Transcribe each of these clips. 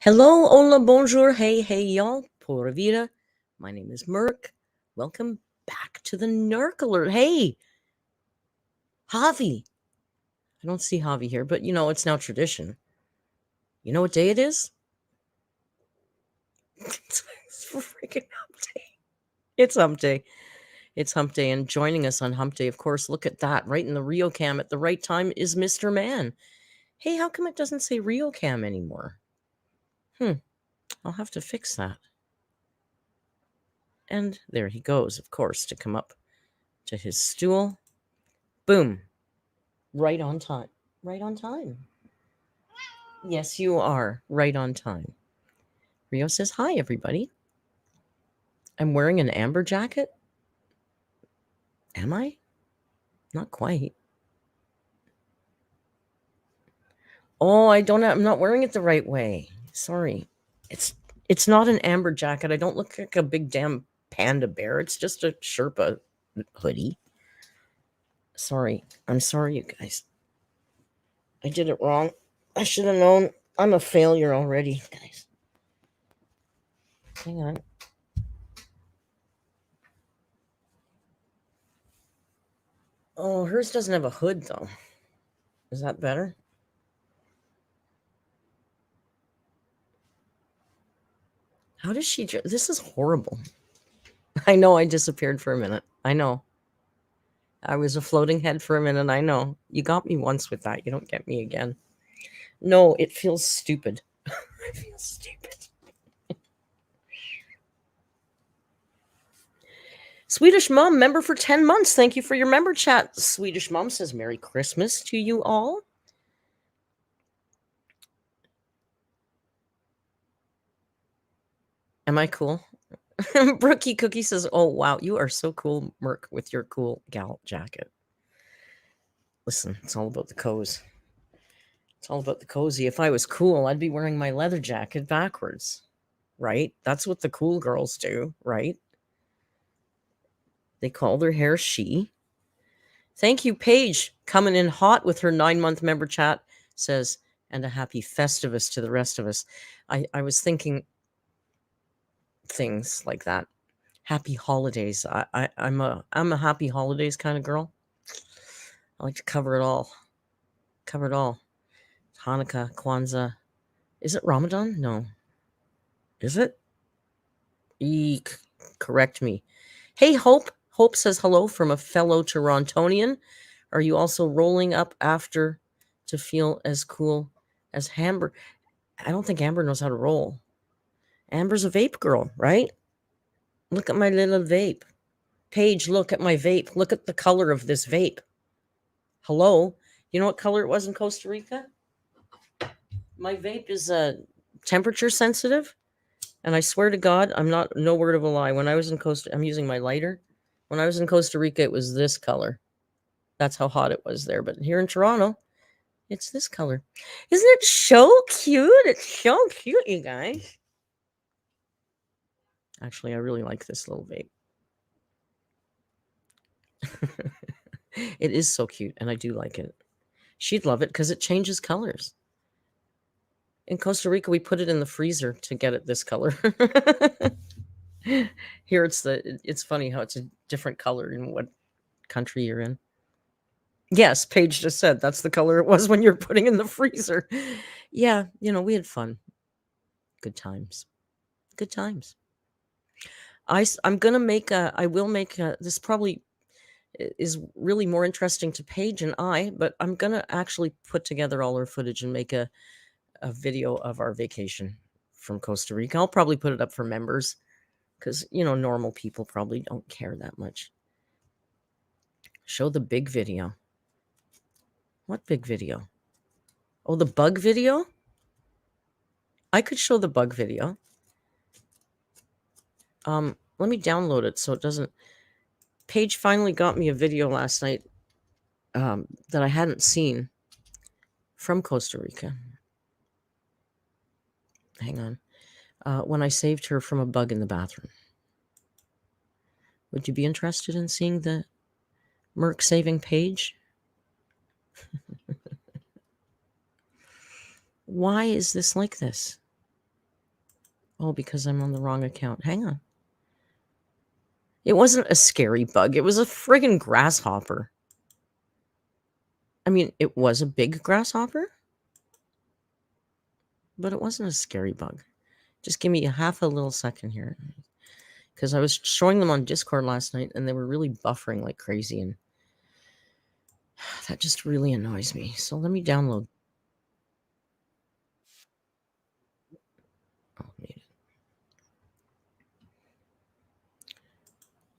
Hello, hola, bonjour, hey, y'all, pura vida. My name is Merc. Welcome back to the Narc Alert. Hey, Javi. I don't see Javi here, but it's now tradition. You know what day it is? It's freaking hump day. It's hump day. It's hump day, and joining us on hump day, of course, look at that, right in the Rio Cam at the right time is Mr. Man. Hey, how come it doesn't say Rio Cam anymore? I'll have to fix that. And there he goes, of course, to come up to his stool. Boom. Right on time. Right on time. Yes, you are right on time. Rio says, hi, everybody. I'm wearing an amber jacket. Am I? Not quite. Oh, I'm not wearing it the right way. Sorry. It's not an amber jacket. I don't look like a big damn panda bear. It's just a Sherpa hoodie. Sorry. I'm sorry, you guys. I did it wrong. I should have known. I'm a failure already, guys. Hang on. Oh, hers doesn't have a hood, though. Is that better? How does she... This is horrible. I know I disappeared for a minute. I know. I was a floating head for a minute. I know. You got me once with that. You don't get me again. No, it feels stupid. It feels stupid. Swedish Mom, member for 10 months. Thank you for your member chat. Swedish Mom says, Merry Christmas to you all. Am I cool? Brookie Cookie says, oh, wow, you are so cool, Merc, with your cool gal jacket. Listen, it's all about the cozy. It's all about the cozy. If I was cool, I'd be wearing my leather jacket backwards, right? That's what the cool girls do, right? They call their hair she. Thank you, Paige, coming in hot with her 9-month member chat, says, and a happy Festivus to the rest of us. I was thinking things like that. Happy holidays. I'm a happy holidays kind of girl. I like to cover it all. Cover it all. Hanukkah, Kwanzaa. Is it Ramadan? No. Is it? Eek. Correct me. Hey, Hope. Hope says hello from a fellow Torontonian. Are you also rolling up after to feel as cool as Amber? I don't think Amber knows how to roll. Amber's a vape girl, right? Look at my little vape. Paige, look at my vape. Look at the color of this vape. Hello? You know what color it was in Costa Rica? My vape is temperature sensitive. And I swear to God, I'm not, no word of a lie. When I was in I'm using my lighter. When I was in Costa Rica, it was this color. That's how hot it was there. But here in Toronto, it's this color. Isn't it so cute? It's so cute, you guys. Actually, I really like this little vape. It is so cute, and I do like it. She'd love it because it changes colors. In Costa Rica, we put it in the freezer to get it this color. Here, it's funny how it's a different color in what country you're in. Yes, Paige just said that's the color it was when you're putting in the freezer. Yeah, we had fun. Good times. Good times. I'm gonna make I will make this probably is really more interesting to Paige and I, but I'm gonna actually put together all our footage and make a video of our vacation from Costa Rica. I'll probably put it up for members because normal people probably don't care that much. Show the big video. What big video? Oh, the bug video? I could show the bug video. Let me download it so it doesn't. Paige finally got me a video last night that I hadn't seen from Costa Rica. Hang on. When I saved her from a bug in the bathroom. Would you be interested in seeing the Merc saving Paige? Why is this like this? Oh, because I'm on the wrong account. Hang on. It wasn't a scary bug. It was a friggin' grasshopper. I mean, it was a big grasshopper, but it wasn't a scary bug. Just give me half a little second here. Because I was showing them on Discord last night, and they were really buffering like crazy, and that just really annoys me. So let me download. Oh, need it.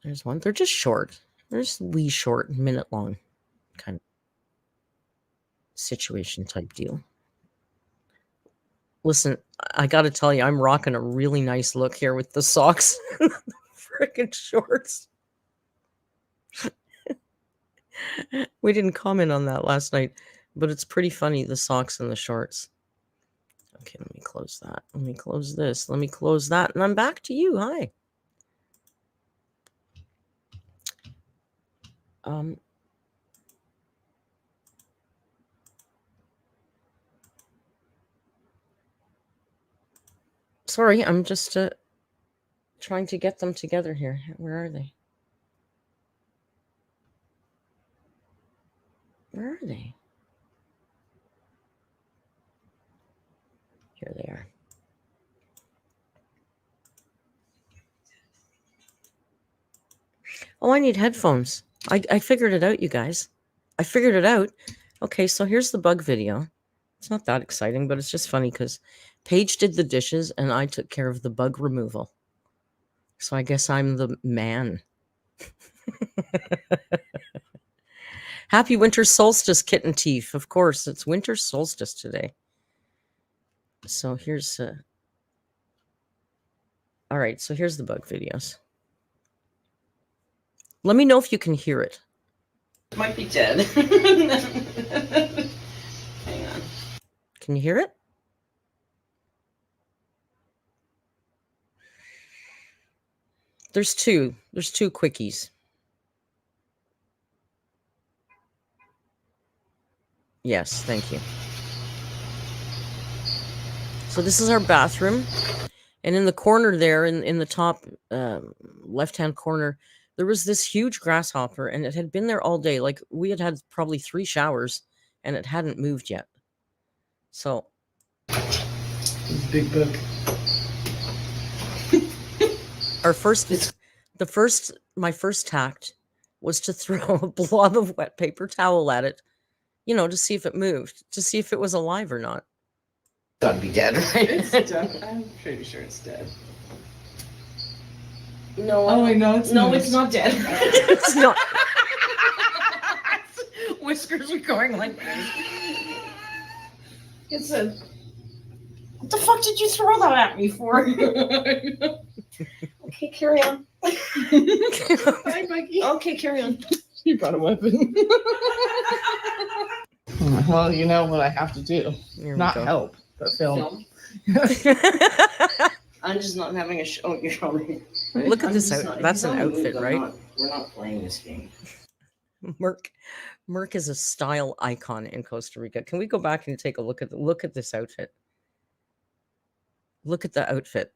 There's one. They're just short. They're just wee short, minute long kind of situation type deal. Listen, I got to tell you, I'm rocking a really nice look here with the socks and the freaking shorts. We didn't comment on that last night, but it's pretty funny, the socks and the shorts. Okay, let me close that. Let me close this. Let me close that. And I'm back to you. Hi. Sorry, I'm just trying to get them together here. Where are they? Where are they? Here they are. Oh, I need headphones. I figured it out, you guys. I figured it out. Okay, so here's the bug video. It's not that exciting, but it's just funny because Paige did the dishes and I took care of the bug removal. So I guess I'm the man. Happy winter solstice, Kitten Teeth. Of course, it's winter solstice today. So here's... all right, so here's the bug videos. Let me know if you can hear it. It might be dead. Hang on. Can you hear it? There's two. There's two quickies. Yes, thank you. So this is our bathroom. And in the corner there, in the top left-hand corner, there was this huge grasshopper, and it had been there all day. Like, we had probably 3 showers, and it hadn't moved yet. So... big bug. My first tact was to throw a blob of wet paper towel at it, to see if it moved, to see if it was alive or not. Gotta be dead, right? It's dead. I'm pretty sure it's dead. No. Oh, wait, no, it's not dead. It's not. Whiskers are going like this. It said, what the fuck did you throw that at me for? Okay, carry on. Bye, Mikey. Okay, carry on. You got a weapon. Well, you know what I have to do. Not help, but film. I'm just not having a show. You're probably... Look at this outfit. That's an outfit, right? We're not playing this game. Merc is a style icon in Costa Rica. Can we go back and take a look at this outfit? Look at the outfit.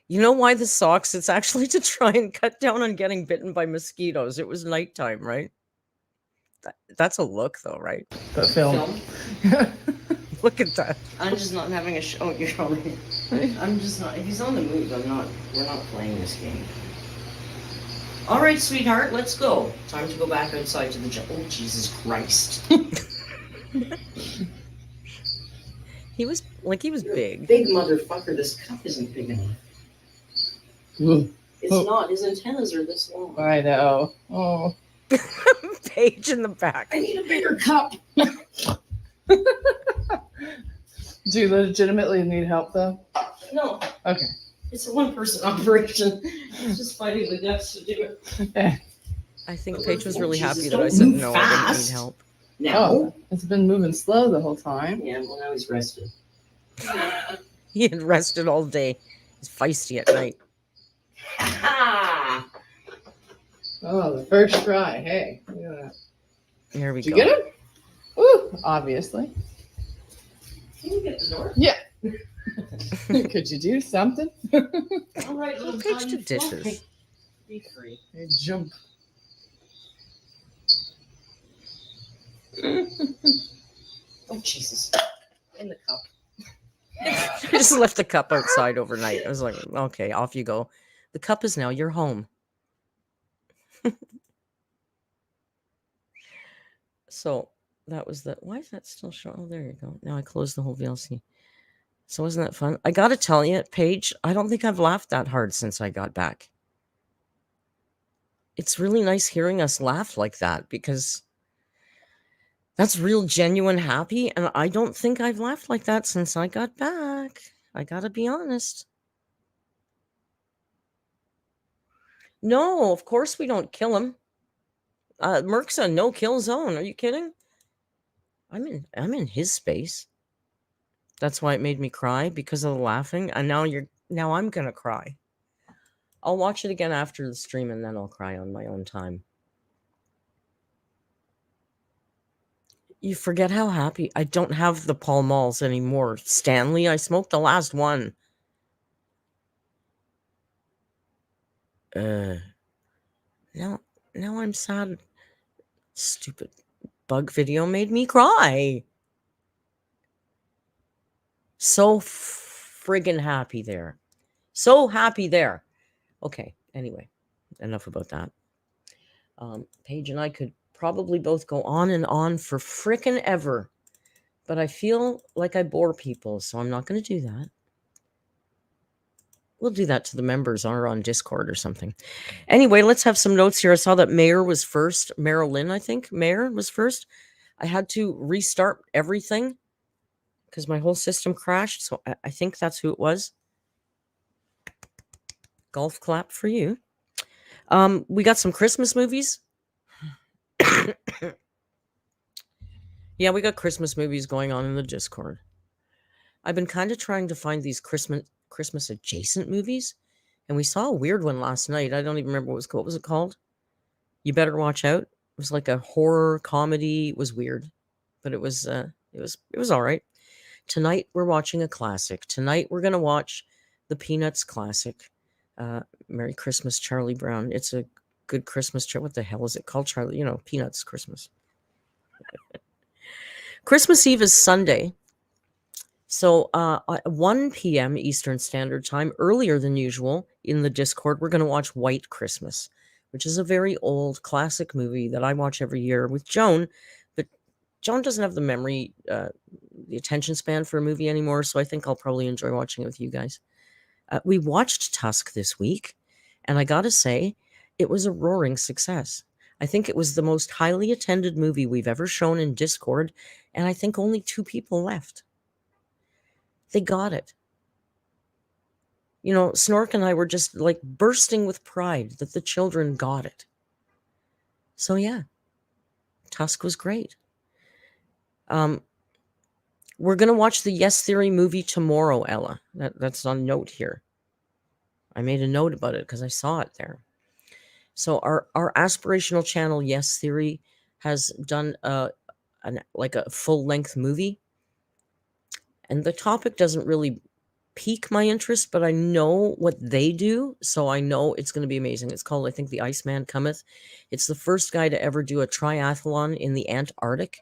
You know why the socks? It's actually to try and cut down on getting bitten by mosquitoes. It was nighttime, right? That's a look, though, right? But film. Look at that. I'm just not having a show. You're probably... I'm just not... If he's on the move, we're not playing this game. All right, sweetheart, let's go. Time to go back outside to the gym. Oh, Jesus Christ. He was big. Big motherfucker. This cup isn't big enough. It's not. His antennas are this long. I know. Oh. Paige in the back. I need a bigger cup. Do you legitimately need help, though? No. Okay. It's a one-person operation. It's just fighting the guts to do it. Okay. I think Paige was really happy that I said no, I didn't need help. No. It's been moving slow the whole time. Yeah, well, now he's rested. He had rested all day. He's feisty at night. Oh, the first try. Hey, look at that. Here we go. Did you get him? Ooh, obviously. Can you get the door? Yeah. Could you do something? All right, little Paige to dishes. Be free. Hey, jump. Oh, Jesus. In the cup. I just left the cup outside overnight. I was like, okay, off you go. The cup is now your home. So that was the... Why is that still showing? Oh, there you go. Now I closed the whole VLC. So wasn't that fun? I got to tell you, Paige, I don't think I've laughed that hard since I got back. It's really nice hearing us laugh like that because that's real, genuine happy. And I don't think I've laughed like that since I got back. I got to be honest. No, of course we don't kill him. Merc's a no-kill zone. Are you kidding? I'm in his space. That's why it made me cry, because of the laughing. And now I'm gonna cry. I'll watch it again after the stream and then I'll cry on my own time. You forget how happy. I don't have the Pall Malls anymore. Stanley, I smoked the last one. Now I'm sad. Stupid bug video made me cry. So friggin' happy there. So happy there. Okay, anyway, enough about that. Paige and I could probably both go on and on for frickin' ever. But I feel like I bore people, so I'm not going to do that. We'll do that to the members or on Discord or something. Anyway, let's have some notes here. I saw that Mayor was first. Marilyn, I think. Mayor was first. I had to restart everything because my whole system crashed. So I think that's who it was. Golf clap for you. We got some Christmas movies. Yeah, we got Christmas movies going on in the Discord. I've been kind of trying to find these Christmas adjacent movies, and we saw a weird one last night. I don't even remember what it was called. What was it called? You Better Watch Out. It was like a horror comedy. It was weird, but it was all right. Tonight we're watching a classic. Tonight we're gonna watch the Peanuts classic, Merry Christmas, Charlie Brown. It's a good Christmas. What the hell is it called, Charlie? You know, Peanuts Christmas. Christmas Eve is Sunday. So at 1 p.m. Eastern Standard Time, earlier than usual, in the Discord, we're going to watch White Christmas, which is a very old classic movie that I watch every year with Joan. But Joan doesn't have the memory, the attention span for a movie anymore, so I think I'll probably enjoy watching it with you guys. We watched Tusk this week, And I gotta say, it was a roaring success. I think it was the most highly attended movie we've ever shown in Discord, and I think only 2 people left. They got it. You know, Snork and I were just like bursting with pride that the children got it. So yeah, Tusk was great. We're gonna watch the Yes Theory movie tomorrow, Ella. That's on note here. I made a note about it because I saw it there. So our aspirational channel, Yes Theory, has done like a full length movie, and the topic doesn't really pique my interest, but I know what they do, so I know it's going to be amazing. It's called, I think, The Iceman Cometh. It's the first guy to ever do a triathlon in the Antarctic,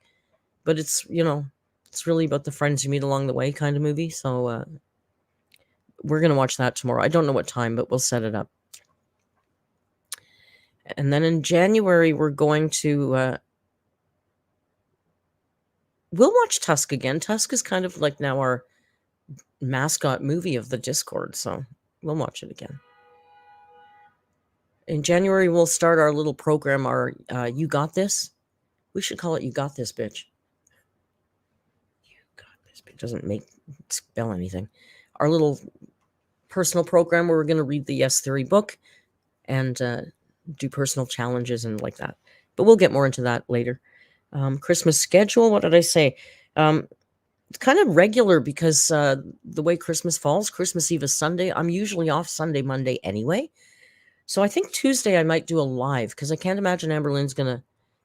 but it's, you know, it's really about the friends you meet along the way kind of movie. So we're going to watch that tomorrow. I don't know what time, but we'll set it up. And then in January, we're going to we'll watch Tusk again. Tusk is kind of like now our mascot movie of the Discord, so we'll watch it again. In January, we'll start our little program, our You Got This. We should call it You Got This, bitch. You Got This, bitch. Doesn't spell anything. Our little personal program where we're going to read the Yes Theory book and do personal challenges and like that. But we'll get more into that later. Christmas schedule, what did I say? It's kind of regular because the way Christmas falls, Christmas Eve is Sunday. I'm usually off Sunday, Monday anyway. So I think Tuesday I might do a live because I can't imagine Amberlynn's going to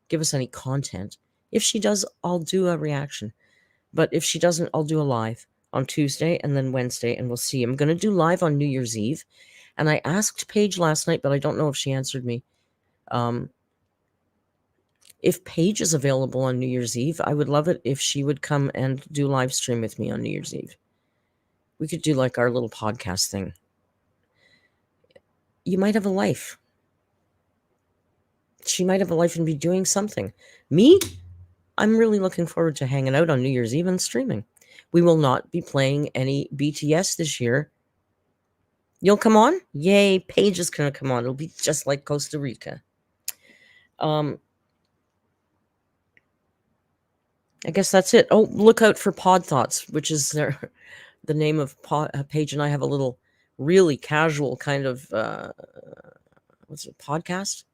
give us any content. If she does, I'll do a reaction. But if she doesn't, I'll do a live on Tuesday and then Wednesday, and we'll see. I'm going to do live on New Year's Eve. And I asked Paige last night, but I don't know if she answered me. If Paige is available on New Year's Eve, I would love it if she would come and do live stream with me on New Year's Eve. We could do like our little podcast thing. You might have a life. She might have a life and be doing something. Me, I'm really looking forward to hanging out on New Year's Eve and streaming. We will not be playing any BTS this year. You'll come on? Yay, Paige is going to come on. It'll be just like Costa Rica. I guess that's it. Oh, look out for Pod Thoughts, which is the name of Paige and I have a little really casual kind of what's it, podcast?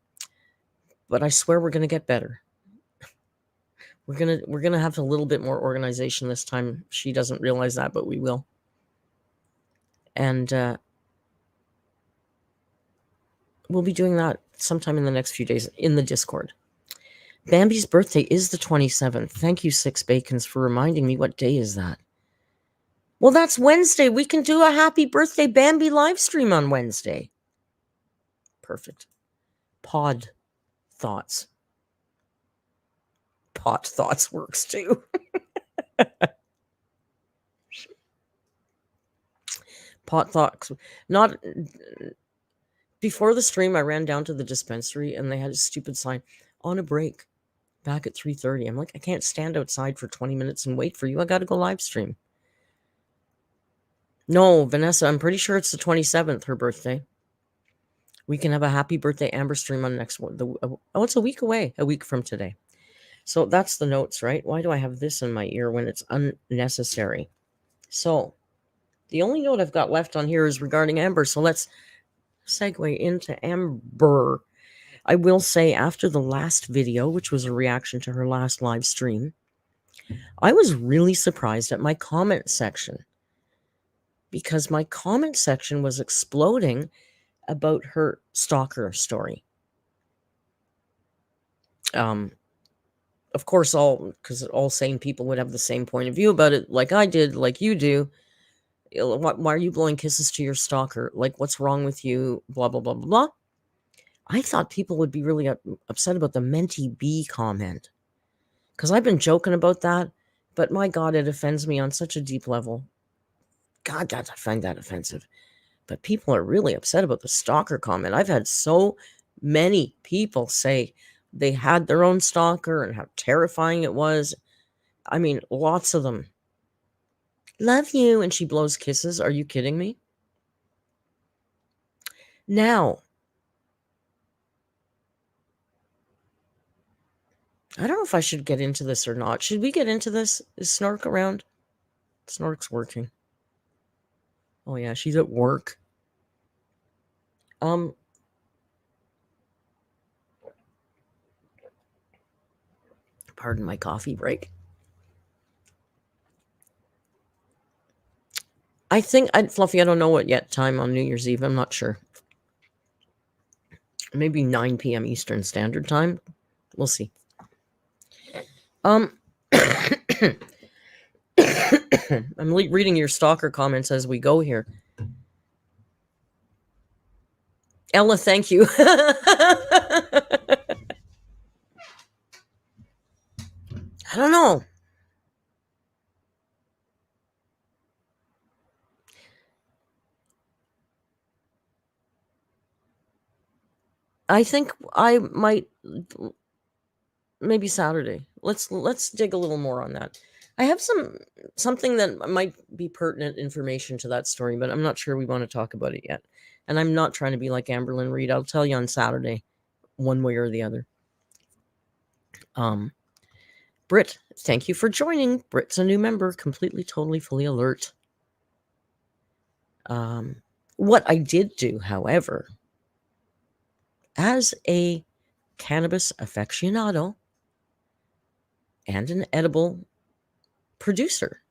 But I swear we're going to get better. We're going to have a little bit more organization this time. She doesn't realize that, but we will. And we'll be doing that sometime in the next few days in the Discord. Bambi's birthday is the 27th. Thank you, Six Bacons, for reminding me. What day is that? Well, that's Wednesday. We can do a happy birthday Bambi live stream on Wednesday. Perfect. Pod Thoughts. Pot Thoughts works too. Pot Thoughts. Not before the stream, I ran down to the dispensary and they had a stupid sign on a break back at 3:30. I'm like, I can't stand outside for 20 minutes and wait for you. I got to go live stream. No, Vanessa, I'm pretty sure it's the 27th, her birthday. We can have a happy birthday Amber stream on next one. Oh, it's a week away, a week from today. So that's the notes, right? Why do I have this in my ear when it's unnecessary? So the only note I've got left on here is regarding Amber. So let's segue into Amber. I will say after the last video, which was a reaction to her last live stream, I was really surprised at my comment section because my comment section was exploding about her stalker story. Of course, because all sane people would have the same point of view about it, like I did, like you do. Why are you blowing kisses to your stalker? Like, what's wrong with you? Blah, blah, blah, blah, blah. I thought people would be really upset about the Menti B comment. Because I've been joking about that, but my God, it offends me on such a deep level. God, I find that offensive. But people are really upset about the stalker comment. I've had so many people say they had their own stalker and how terrifying it was. I mean, lots of them. Love you. And she blows kisses. Are you kidding me? Now, I don't know if I should get into this or not. Should we get into this? Is Snark around? Snark's working. Oh yeah, she's at work. Pardon my coffee break. I think, Fluffy, I don't know what yet time on New Year's Eve. I'm not sure. Maybe 9 p.m. Eastern Standard Time. We'll see. I'm reading your stalker comments as we go here. Ella, thank you. I don't know. I think I might, maybe Saturday. Let's dig a little more on that. I have something that might be pertinent information to that story, but I'm not sure we want to talk about it yet. And I'm not trying to be like Amberlynn Reid. I'll tell you on Saturday, one way or the other. Britt, thank you for joining. Britt's a new member, completely, totally, fully alert. What I did do, however, as a cannabis aficionado and an edible producer,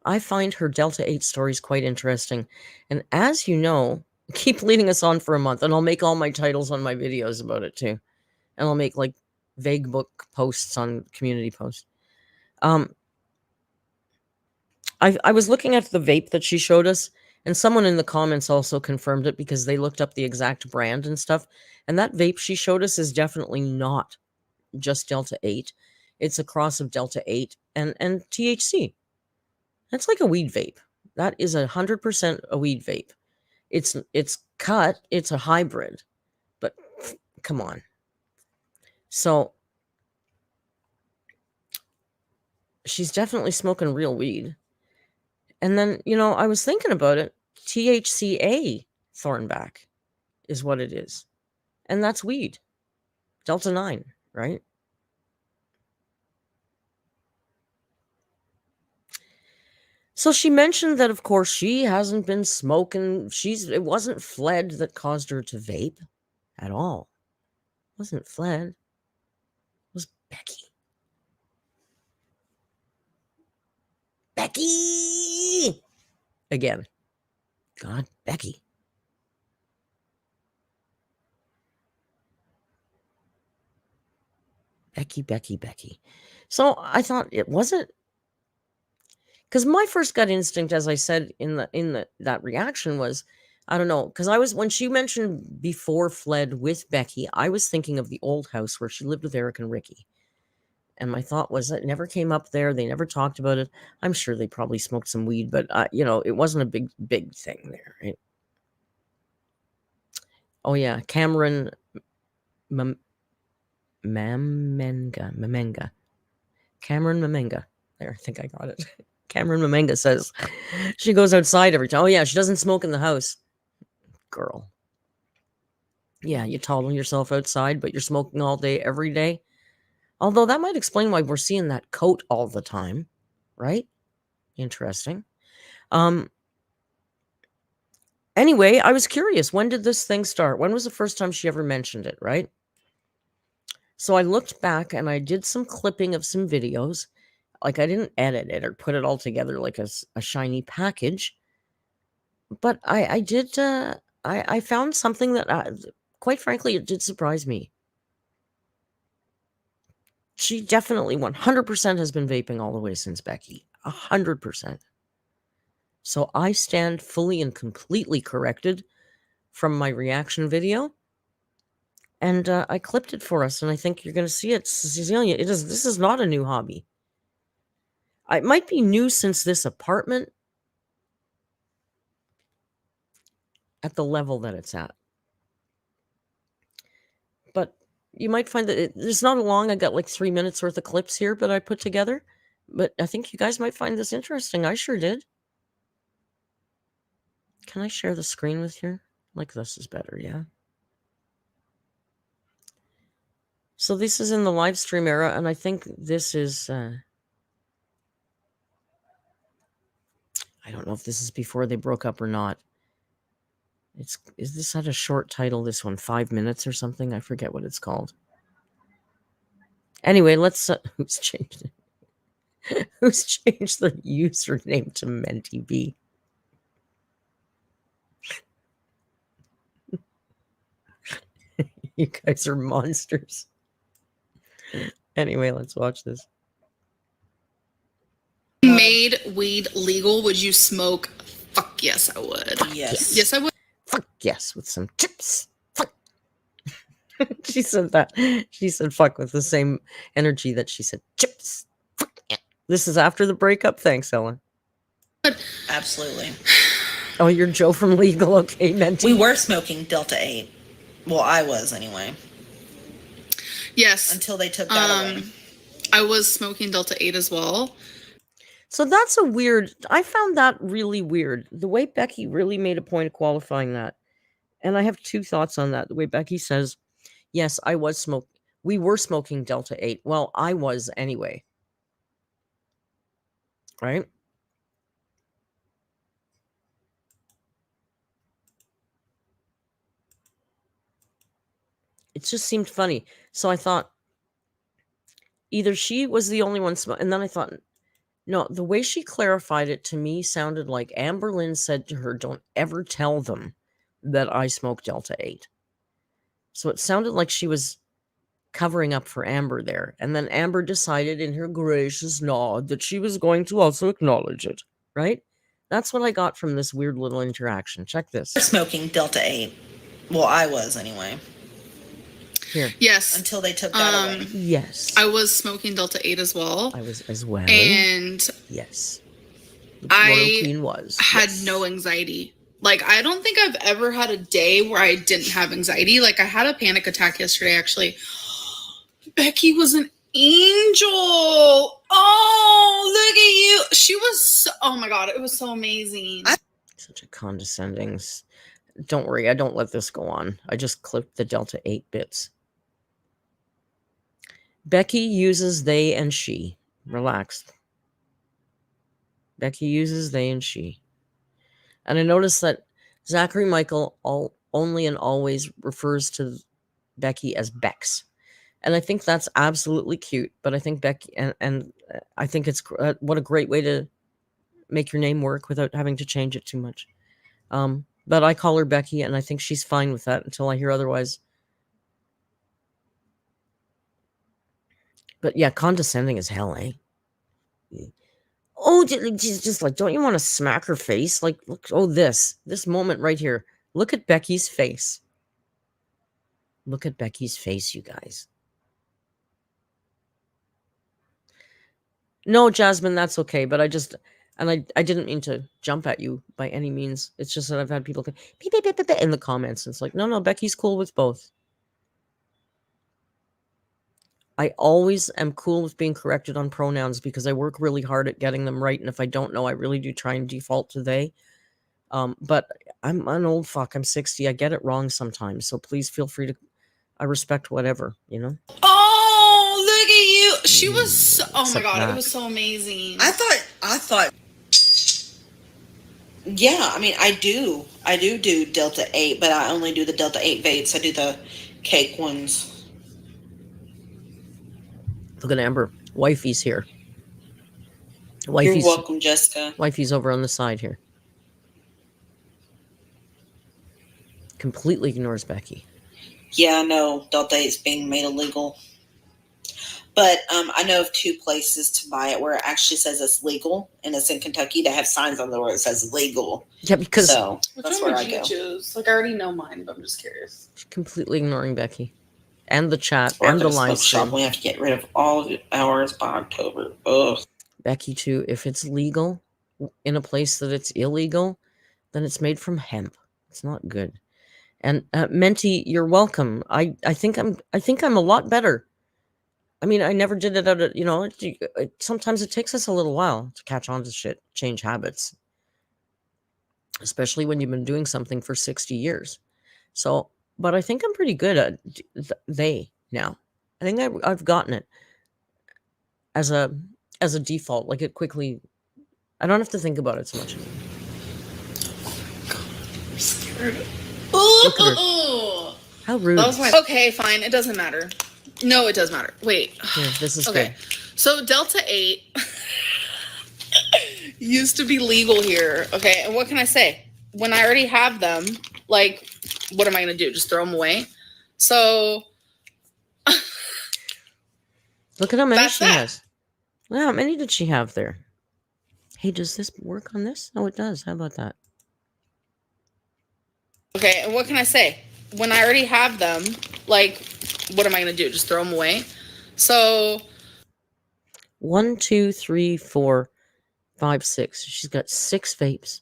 I find her Delta 8 stories quite interesting. And as you know, keep leading us on for a month, and I'll make all my titles on my videos about it too. And I'll make like vague book posts on community posts. I was looking at the vape that she showed us, and someone in the comments also confirmed it because they looked up the exact brand and stuff. And that vape she showed us is definitely not just Delta 8. It's a cross of Delta 8 and THC. That's like a weed vape. That is 100% a weed vape. It's cut. It's a hybrid, but come on. So she's definitely smoking real weed. And then, I was thinking about it. THCA Thornback is what it is. And that's weed. Delta 9, right? So she mentioned that, of course, she hasn't been smoking. It wasn't Fled that caused her to vape at all. It wasn't Fled. It was Becky. Becky! Again. God, Becky. Becky. So I thought it wasn't, because my first gut instinct, as I said in that reaction, was, I don't know, because when she mentioned before Fled with Becky, I was thinking of the old house where she lived with Eric and Ricky. And my thought was it never came up there. They never talked about it. I'm sure they probably smoked some weed, but it wasn't a big thing there, right? Oh yeah, Cameron Mamenga. Cameron Mamenga. There, I think I got it. Cameron Mamenga says she goes outside every time. Oh yeah, she doesn't smoke in the house. Girl. Yeah, you toddle yourself outside, but you're smoking all day, every day. Although that might explain why we're seeing that coat all the time, right? Interesting. Anyway, I was curious. When did this thing start? When was the first time she ever mentioned it, right? So I looked back and I did some clipping of some videos. Like, I didn't edit it or put it all together like a shiny package. But I did, I found something that, quite frankly, it did surprise me. She definitely 100% has been vaping all the way since Becky. 100%. So I stand fully and completely corrected from my reaction video. And I clipped it for us, and I think you're going to see it. Cecilia, this is not a new hobby. It might be new since this apartment at the level that it's at. But you might find that it's not long. I got like 3 minutes worth of clips here, but I put together. But I think you guys might find this interesting. I sure did. Can I share the screen with you? Like this is better, yeah? So this is in the live stream era, and I think this is... I don't know if this is before they broke up or not. Is this had a short title, this one? 5 minutes or something? I forget what it's called. Anyway, let's... who's changed it? Who's changed the username to MentiB? You guys are monsters. Anyway, let's watch this. Made weed legal, would you smoke? Fuck yes, I would. Yes. Yes, I would. Fuck yes, with some chips. Fuck. She said that. She said fuck with the same energy that she said chips. Fuck yeah. This is after the breakup. Thanks, Ellen. Absolutely. Oh, you're Joe from Legal. Okay, Menti. We were smoking Delta 8. Well, I was anyway. Yes. Until they took that away. I was smoking Delta 8 as well. So that's a weird... I found that really weird. The way Becky really made a point of qualifying that. And I have two thoughts on that. The way Becky says, yes, we were smoking Delta 8. Well, I was anyway. Right? It just seemed funny. So I thought either she was the only one and then I thought, no, the way she clarified it to me sounded like Amberlynn said to her, don't ever tell them that I smoke Delta 8. So it sounded like she was covering up for Amber there. And then Amber decided in her gracious nod that she was going to also acknowledge it. Right? That's what I got from this weird little interaction. Check this. We were smoking Delta 8. Well, I was anyway. Here. Yes. Until they took that away. Yes. I was smoking Delta 8 as well. I was as well. And yes. I was. had no anxiety. Like, I don't think I've ever had a day where I didn't have anxiety. Like, I had a panic attack yesterday, actually. Becky was an angel. Oh, look at you. She was, oh my God, it was so amazing. Such a condescending. Don't worry, I don't let this go on. I just clipped the Delta 8 bits. Becky uses they and she. Relax. Becky uses they and she. And I noticed that Zachary Michael only and always refers to Becky as Bex. And I think that's absolutely cute. But I think Becky, and I think it's what a great way to make your name work without having to change it too much. But I call her Becky, and I think she's fine with that until I hear otherwise. But yeah, condescending as hell, eh? Oh, she's just like, don't you want to smack her face? Like, look, oh, this moment right here. Look at Becky's face. Look at Becky's face, you guys. No, Jasmine, that's okay. But I didn't mean to jump at you by any means. It's just that I've had people go, beep, beep, beep, beep, beep, in the comments. And it's like, no, Becky's cool with both. I always am cool with being corrected on pronouns because I work really hard at getting them right. And if I don't know, I really do try and default to they. But I'm an old fuck. I'm 60. I get it wrong sometimes. So please feel free to, I respect whatever, you know? Oh, look at you. She was, oh my God, it was so amazing. I thought, yeah, I mean, I do Delta 8, but I only do the Delta 8 vapes. I do the cake ones. Look at Amber. Wifey's here. You're welcome, Jessica. Wifey's over on the side here. Completely ignores Becky. Yeah, I know Delta 8 is being made illegal. But I know of 2 places to buy it where it actually says it's legal, and it's in Kentucky. They have signs on there where it says legal. Yeah, because so that's where I go. Choose? Like, I already know mine, but I'm just curious. She's completely ignoring Becky. And the chat, and the live stream. We have to get rid of all of the hours by October. Ugh. Becky, too, if it's legal in a place that it's illegal, then it's made from hemp. It's not good. And Menti, you're welcome. I think I'm a lot better. I mean, I never did it out of, you know, sometimes it takes us a little while to catch on to shit, change habits. Especially when you've been doing something for 60 years. So, but I think I'm pretty good at they now. think I've gotten it as a default. Like it quickly, I don't have to think about it so much anymore. I'm scared. Look at her. Oh, How rude. that was my. Okay, fine. It doesn't matter. No, it does matter. Wait. Here, this is Okay. good. So Delta 8 used to be legal here. Okay, and what can I say? When I already have them, like, what am I going to do? Just throw them away? So Look at how many That's she that. has. Wow, how many did she have there? Hey, does this work on this? Oh, it does. How about that? okay, and what can I say? When I already have them, like, what am I going to do? Just throw them away? So 1, 2, 3, 4, 5, 6. She's got 6 vapes.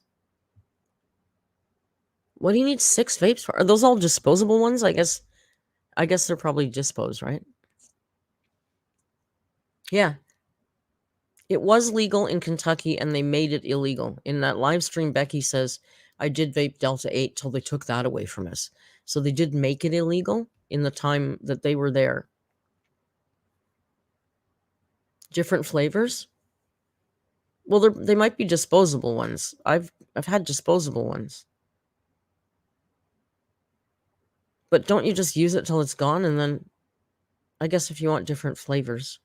What do you need 6 vapes for? Are those all disposable ones? I guess they're probably disposed, right? Yeah. It was legal in Kentucky and they made it illegal. In that live stream, Becky says, I did vape Delta 8 till they took that away from us. So they did make it illegal in the time that they were there. Different flavors? Well, they might be disposable ones. I've had disposable ones. But don't you just use it till it's gone and then I guess if you want different flavors.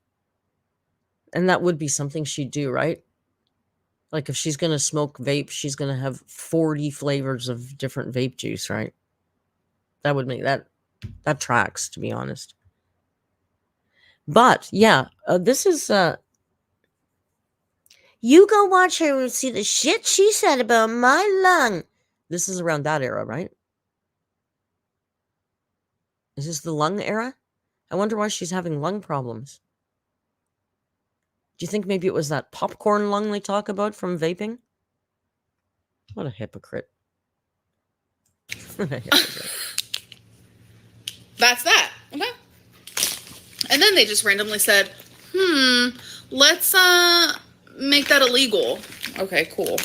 And that would be something she'd do, right? Like if she's going to smoke vape, she's going to have 40 flavors of different vape juice, right? That would make that tracks, to be honest. But yeah, this is you go watch her and see the shit she said about my lung. This is around that era, right? Is this the lung era? I wonder why she's having lung problems. Do you think maybe it was that popcorn lung they talk about from vaping? What a hypocrite. What a hypocrite. that's that. Okay. And then they just randomly said, let's make that illegal. Okay, cool.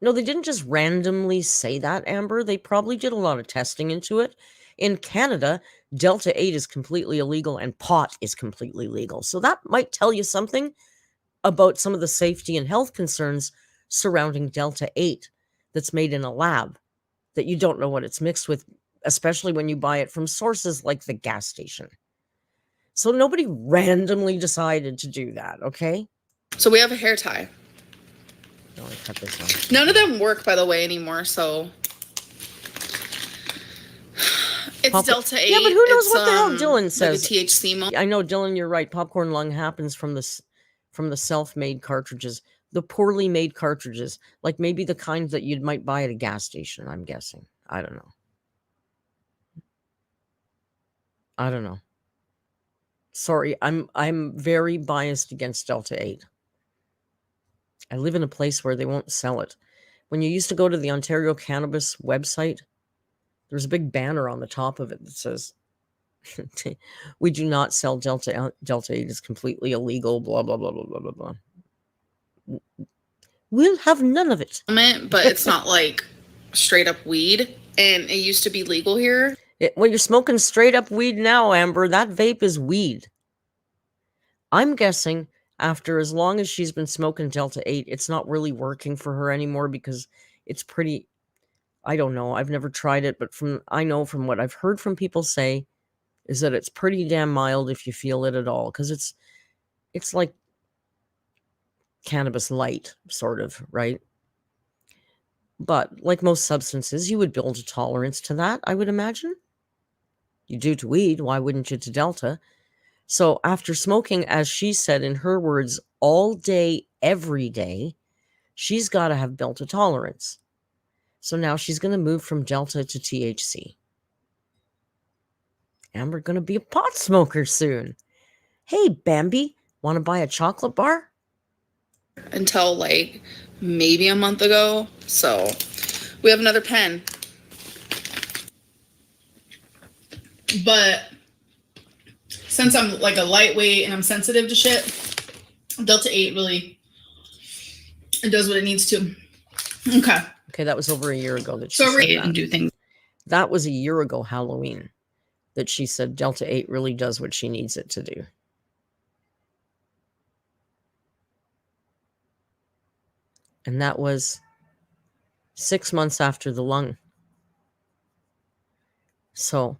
No, they didn't just randomly say that, Amber. They probably did a lot of testing into it. In Canada, Delta 8 is completely illegal and pot is completely legal. So that might tell you something about some of the safety and health concerns surrounding Delta 8 that's made in a lab that you don't know what it's mixed with, especially when you buy it from sources like the gas station. So nobody randomly decided to do that, okay? So we have a hair tie. No, I cut this off. None of them work, by the way, anymore, so it's Delta 8. Yeah, but who knows it's, what the hell Dylan says? Like a THC mo. I know, Dylan, you're right. Popcorn lung happens from the self-made cartridges, the poorly made cartridges, like maybe the kind that you might buy at a gas station, I'm guessing. I don't know. Sorry, I'm very biased against Delta 8. I live in a place where they won't sell it. When you used to go to the Ontario Cannabis website, there's a big banner on the top of it that says, we do not sell Delta 8. It's completely illegal, blah, blah, blah, blah, blah, blah, blah. We'll have none of it. But it's not like straight up weed, and it used to be legal here. Well, you're smoking straight up weed now, Amber. That vape is weed. I'm guessing after as long as she's been smoking Delta 8, it's not really working for her anymore because it's pretty, I don't know. I've never tried it, but I know from what I've heard from people say is that it's pretty damn mild if you feel it at all. Because it's like cannabis light, sort of, right? But like most substances, you would build a tolerance to that, I would imagine. You do to weed, why wouldn't you to Delta? So after smoking, as she said in her words, all day, every day, she's got to have built a tolerance. So now she's going to move from Delta to THC. And we're going to be a pot smoker soon. Hey, Bambi, want to buy a chocolate bar? Until like maybe a month ago. So we have another pen. But since I'm like a lightweight and I'm sensitive to shit, Delta 8 really, it does what it needs to. Okay, that was over a year ago that she so said read that. and do things. That was a year ago Halloween that she said Delta 8 really does what she needs it to do. And that was 6 months after the lung. So,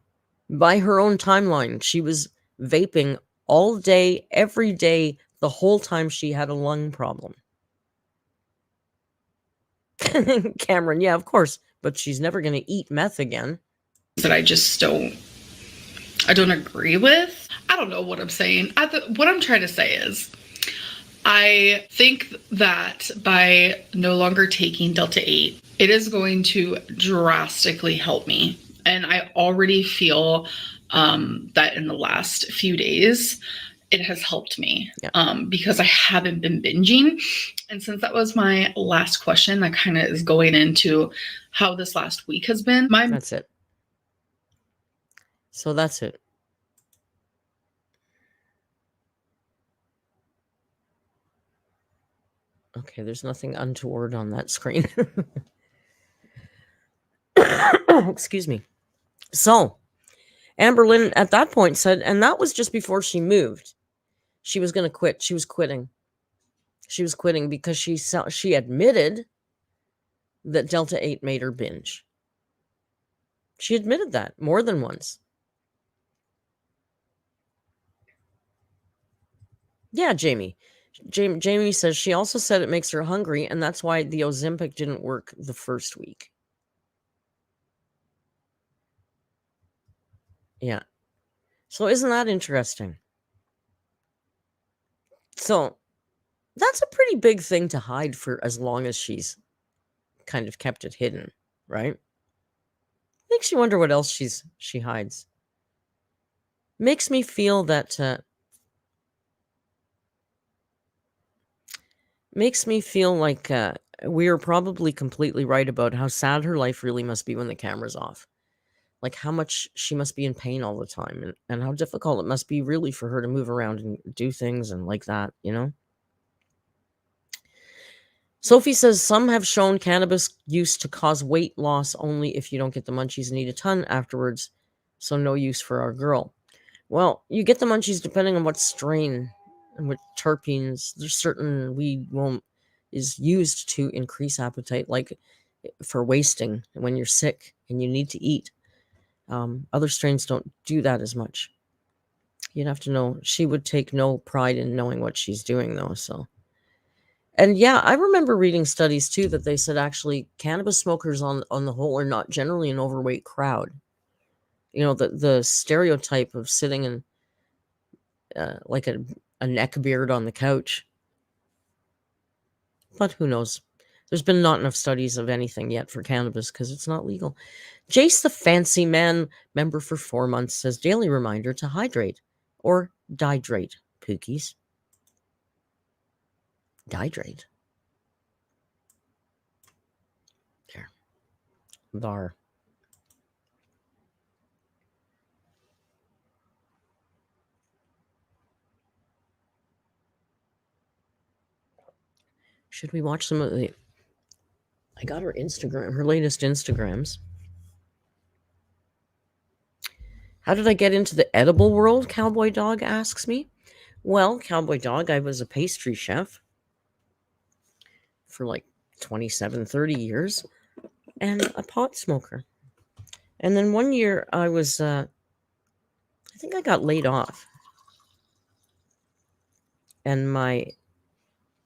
by her own timeline, she was vaping all day, every day, the whole time she had a lung problem. Cameron, yeah, of course, but she's never going to eat meth again. That I just don't agree with. I don't know what I'm saying. What I'm trying to say is, I think that by no longer taking Delta 8, it is going to drastically help me. And I already feel that in the last few days, it has helped me because I haven't been binging. And since that was my last question, that kind of is going into how this last week has been. That's it. So that's it. Okay, there's nothing untoward on that screen. Excuse me. So, Amberlynn at that point said, and that was just before she moved, she was going to quit. She was quitting. She was quitting because she admitted that Delta 8 made her binge. She admitted that more than once. Yeah, Jamie. Jamie says she also said it makes her hungry, and that's why the Ozempic didn't work the first week. Yeah. So isn't that interesting? So that's a pretty big thing to hide for as long as she's kind of kept it hidden, right? Makes you wonder what else she hides. Makes me feel that makes me feel like we are probably completely right about how sad her life really must be when the camera's off. Like how much she must be in pain all the time, and how difficult it must be really for her to move around and do things and like that, you know? Sophie says some have shown cannabis use to cause weight loss only if you don't get the munchies and eat a ton afterwards, so no use for our girl. Well, you get the munchies depending on what strain and what terpenes. There's certain weed is used to increase appetite, like for wasting when you're sick and you need to eat. Other strains don't do that as much. You'd have to know. She would take no pride in knowing what she's doing, though. So, and yeah, I remember reading studies too that they said actually cannabis smokers on the whole are not generally an overweight crowd. You know, the stereotype of sitting in like a neck beard on the couch. But who knows? There's been not enough studies of anything yet for cannabis because it's not legal. Jace the Fancy Man, member for 4 months, says daily reminder to hydrate or dihydrate, Pookies. Dihydrate. There. Var. Should we watch some of the... I got her Instagram, her latest Instagrams. How did I get into the edible world? Cowboy Dog asks me. Well, Cowboy Dog, I was a pastry chef for like 27, 30 years and a pot smoker. And then one year I was, I think I got laid off. And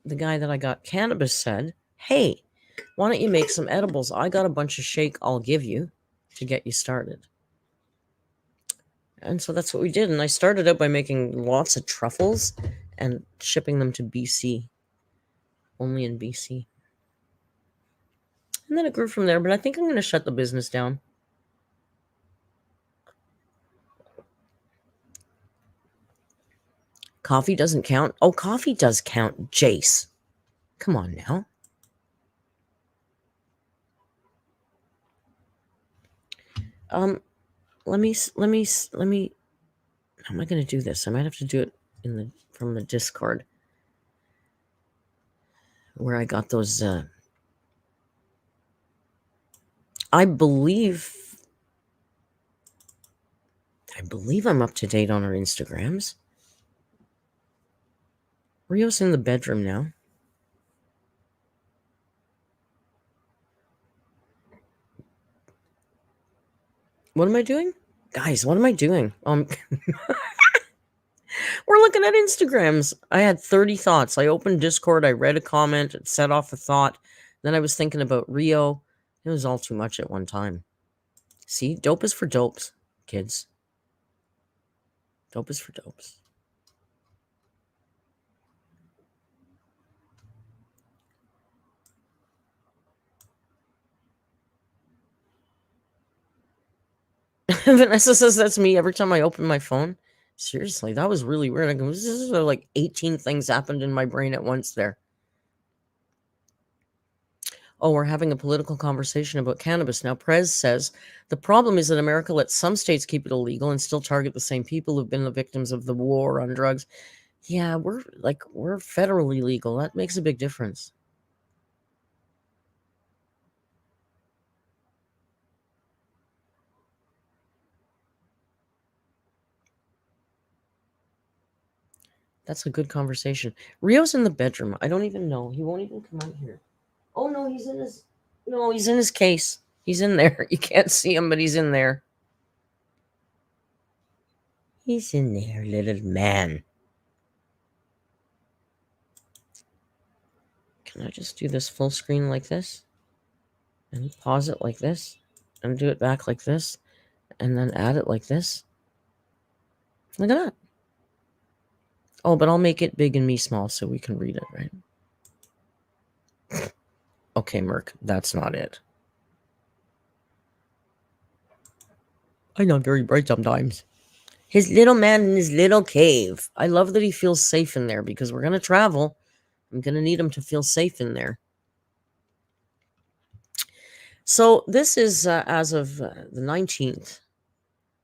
the guy that I got cannabis said, hey, why don't you make some edibles? I got a bunch of shake I'll give you to get you started. And so that's what we did. And I started out by making lots of truffles and shipping them to BC. Only in BC. And then it grew from there. But I think I'm going to shut the business down. Coffee doesn't count? Oh, coffee does count, Jace. Come on now. Let me. How am I going to do this? I might have to do it from the Discord, where I got those. I believe I believe I'm up to date on our Instagrams. Rio's in the bedroom now. What am I doing? Guys, what am I doing? We're looking at Instagrams. I had 30 thoughts. I opened Discord. I read a comment. It set off a thought. Then I was thinking about Rio. It was all too much at one time. See, dope is for dopes, kids. Dope is for dopes. Vanessa says that's me every time I open my phone. Seriously, that was really weird. This is like 18 things happened in my brain at once there. Oh, we're having a political conversation about cannabis. Now, Prez says, the problem is that America lets some states keep it illegal and still target the same people who've been the victims of the war on drugs. Yeah, we're federally legal. That makes a big difference. That's a good conversation. Rio's in the bedroom. I don't even know. He won't even come out here. Oh no, he's in his case. He's in there. You can't see him, but he's in there. He's in there, little man. Can I just do this full screen like this? And pause it like this? And do it back like this? And then add it like this? Look at that. Oh, but I'll make it big and me small so we can read it, right? Okay, Merc, that's not it. I know I'm very bright sometimes. His little man in his little cave. I love that he feels safe in there because we're going to travel. I'm going to need him to feel safe in there. So this is as of the 19th.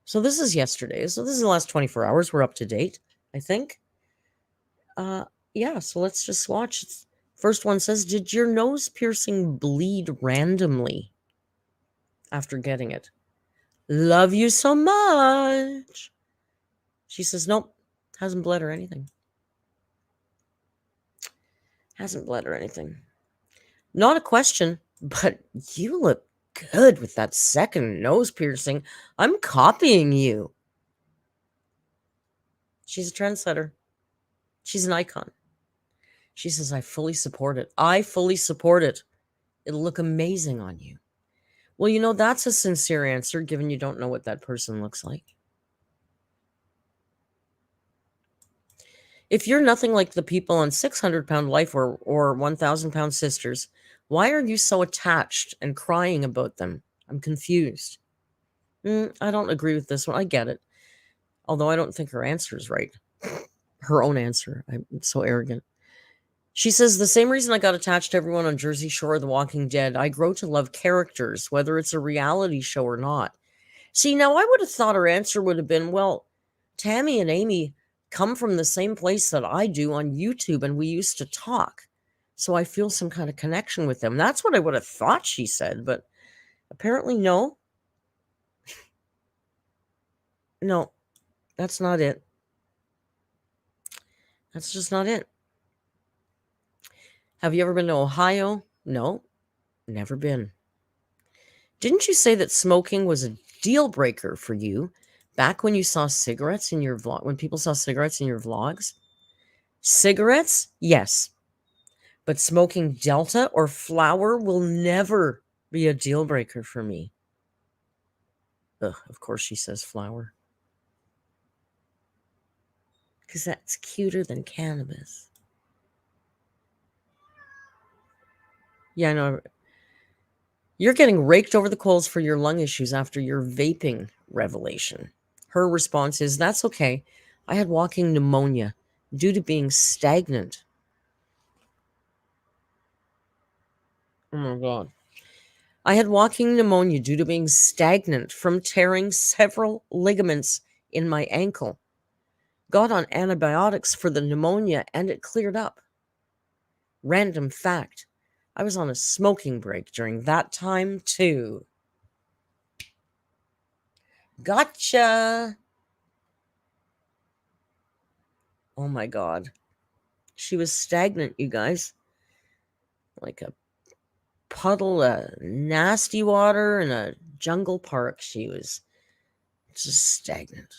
So this is yesterday. So this is the last 24 hours. We're up to date, I think. Yeah, so let's just watch. First one says, did your nose piercing bleed randomly after getting it? Love you so much. She says, nope, hasn't bled or anything. Hasn't bled or anything. Not a question, but you look good with that second nose piercing. I'm copying you. She's a trendsetter. She's an icon. She says, I fully support it. I fully support it. It'll look amazing on you. Well, you know, that's a sincere answer, given you don't know what that person looks like. If you're nothing like the people on 600-pound Life or 1,000-pound Sisters, why are you so attached and crying about them? I'm confused. I don't agree with this one. I get it. Although I don't think her answer is right. Her own answer. I'm so arrogant. She says, the same reason I got attached to everyone on Jersey Shore or The Walking Dead. I grow to love characters, whether it's a reality show or not. See, now I would have thought her answer would have been, well, Tammy and Amy come from the same place that I do on YouTube, and we used to talk. So I feel some kind of connection with them. That's what I would have thought she said, but apparently no. No, that's not it. That's just not it. Have you ever been to Ohio? No, never been. Didn't you say that smoking was a deal breaker for you back when you saw cigarettes in your vlog, when people saw cigarettes in your vlogs? Cigarettes? Yes. But smoking Delta or flower will never be a deal breaker for me. Ugh, of course she says flower. Because that's cuter than cannabis. Yeah, I know. You're getting raked over the coals for your lung issues after your vaping revelation. Her response is, that's okay. I had walking pneumonia due to being stagnant. Oh my God. I had walking pneumonia due to being stagnant from tearing several ligaments in my ankle. Got on antibiotics for the pneumonia and it cleared up. Random fact. I was on a smoking break during that time too. Gotcha. Oh my God. She was stagnant, you guys. Like a puddle of nasty water in a jungle park. She was just stagnant.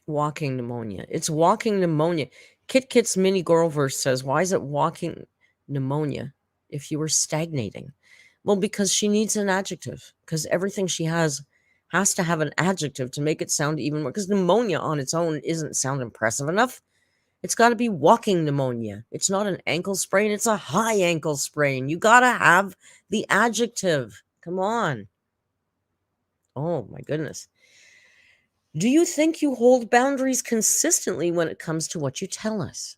Walking pneumonia. It's walking pneumonia. Kit Kit's mini girlverse says, why is it walking pneumonia if you were stagnating? Well, because she needs an adjective. Because everything she has to have an adjective to make it sound even more. Because pneumonia on its own isn't sound impressive enough. It's got to be walking pneumonia. It's not an ankle sprain. It's a high ankle sprain. You got to have the adjective. Come on. Oh, my goodness. Do you think you hold boundaries consistently when it comes to what you tell us?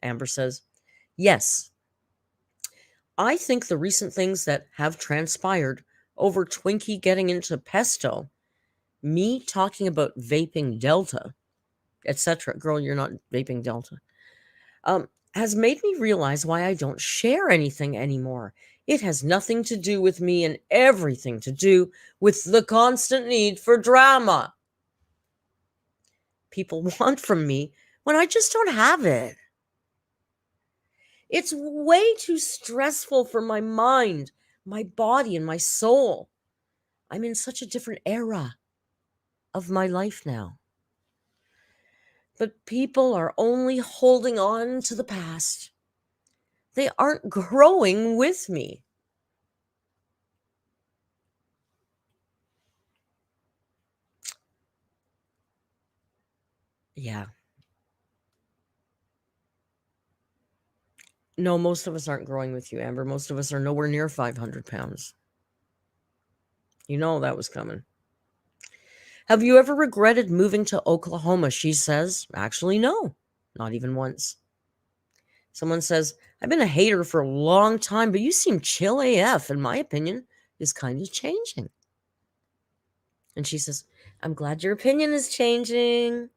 Amber says, yes. I think the recent things that have transpired over Twinkie getting into pesto, me talking about vaping Delta, etc. Girl, you're not vaping Delta. Has made me realize why I don't share anything anymore. It has nothing to do with me and everything to do with the constant need for drama people want from me when I just don't have it. It's way too stressful for my mind, my body, and my soul. I'm in such a different era of my life now. But people are only holding on to the past. They aren't growing with me. Yeah. No, most of us aren't growing with you, Amber. Most of us are nowhere near 500 pounds. You know that was coming. Have you ever regretted moving to Oklahoma? She says, actually, no, not even once. Someone says, I've been a hater for a long time, but you seem chill AF. In my opinion, is kind of changing. And she says, I'm glad your opinion is changing.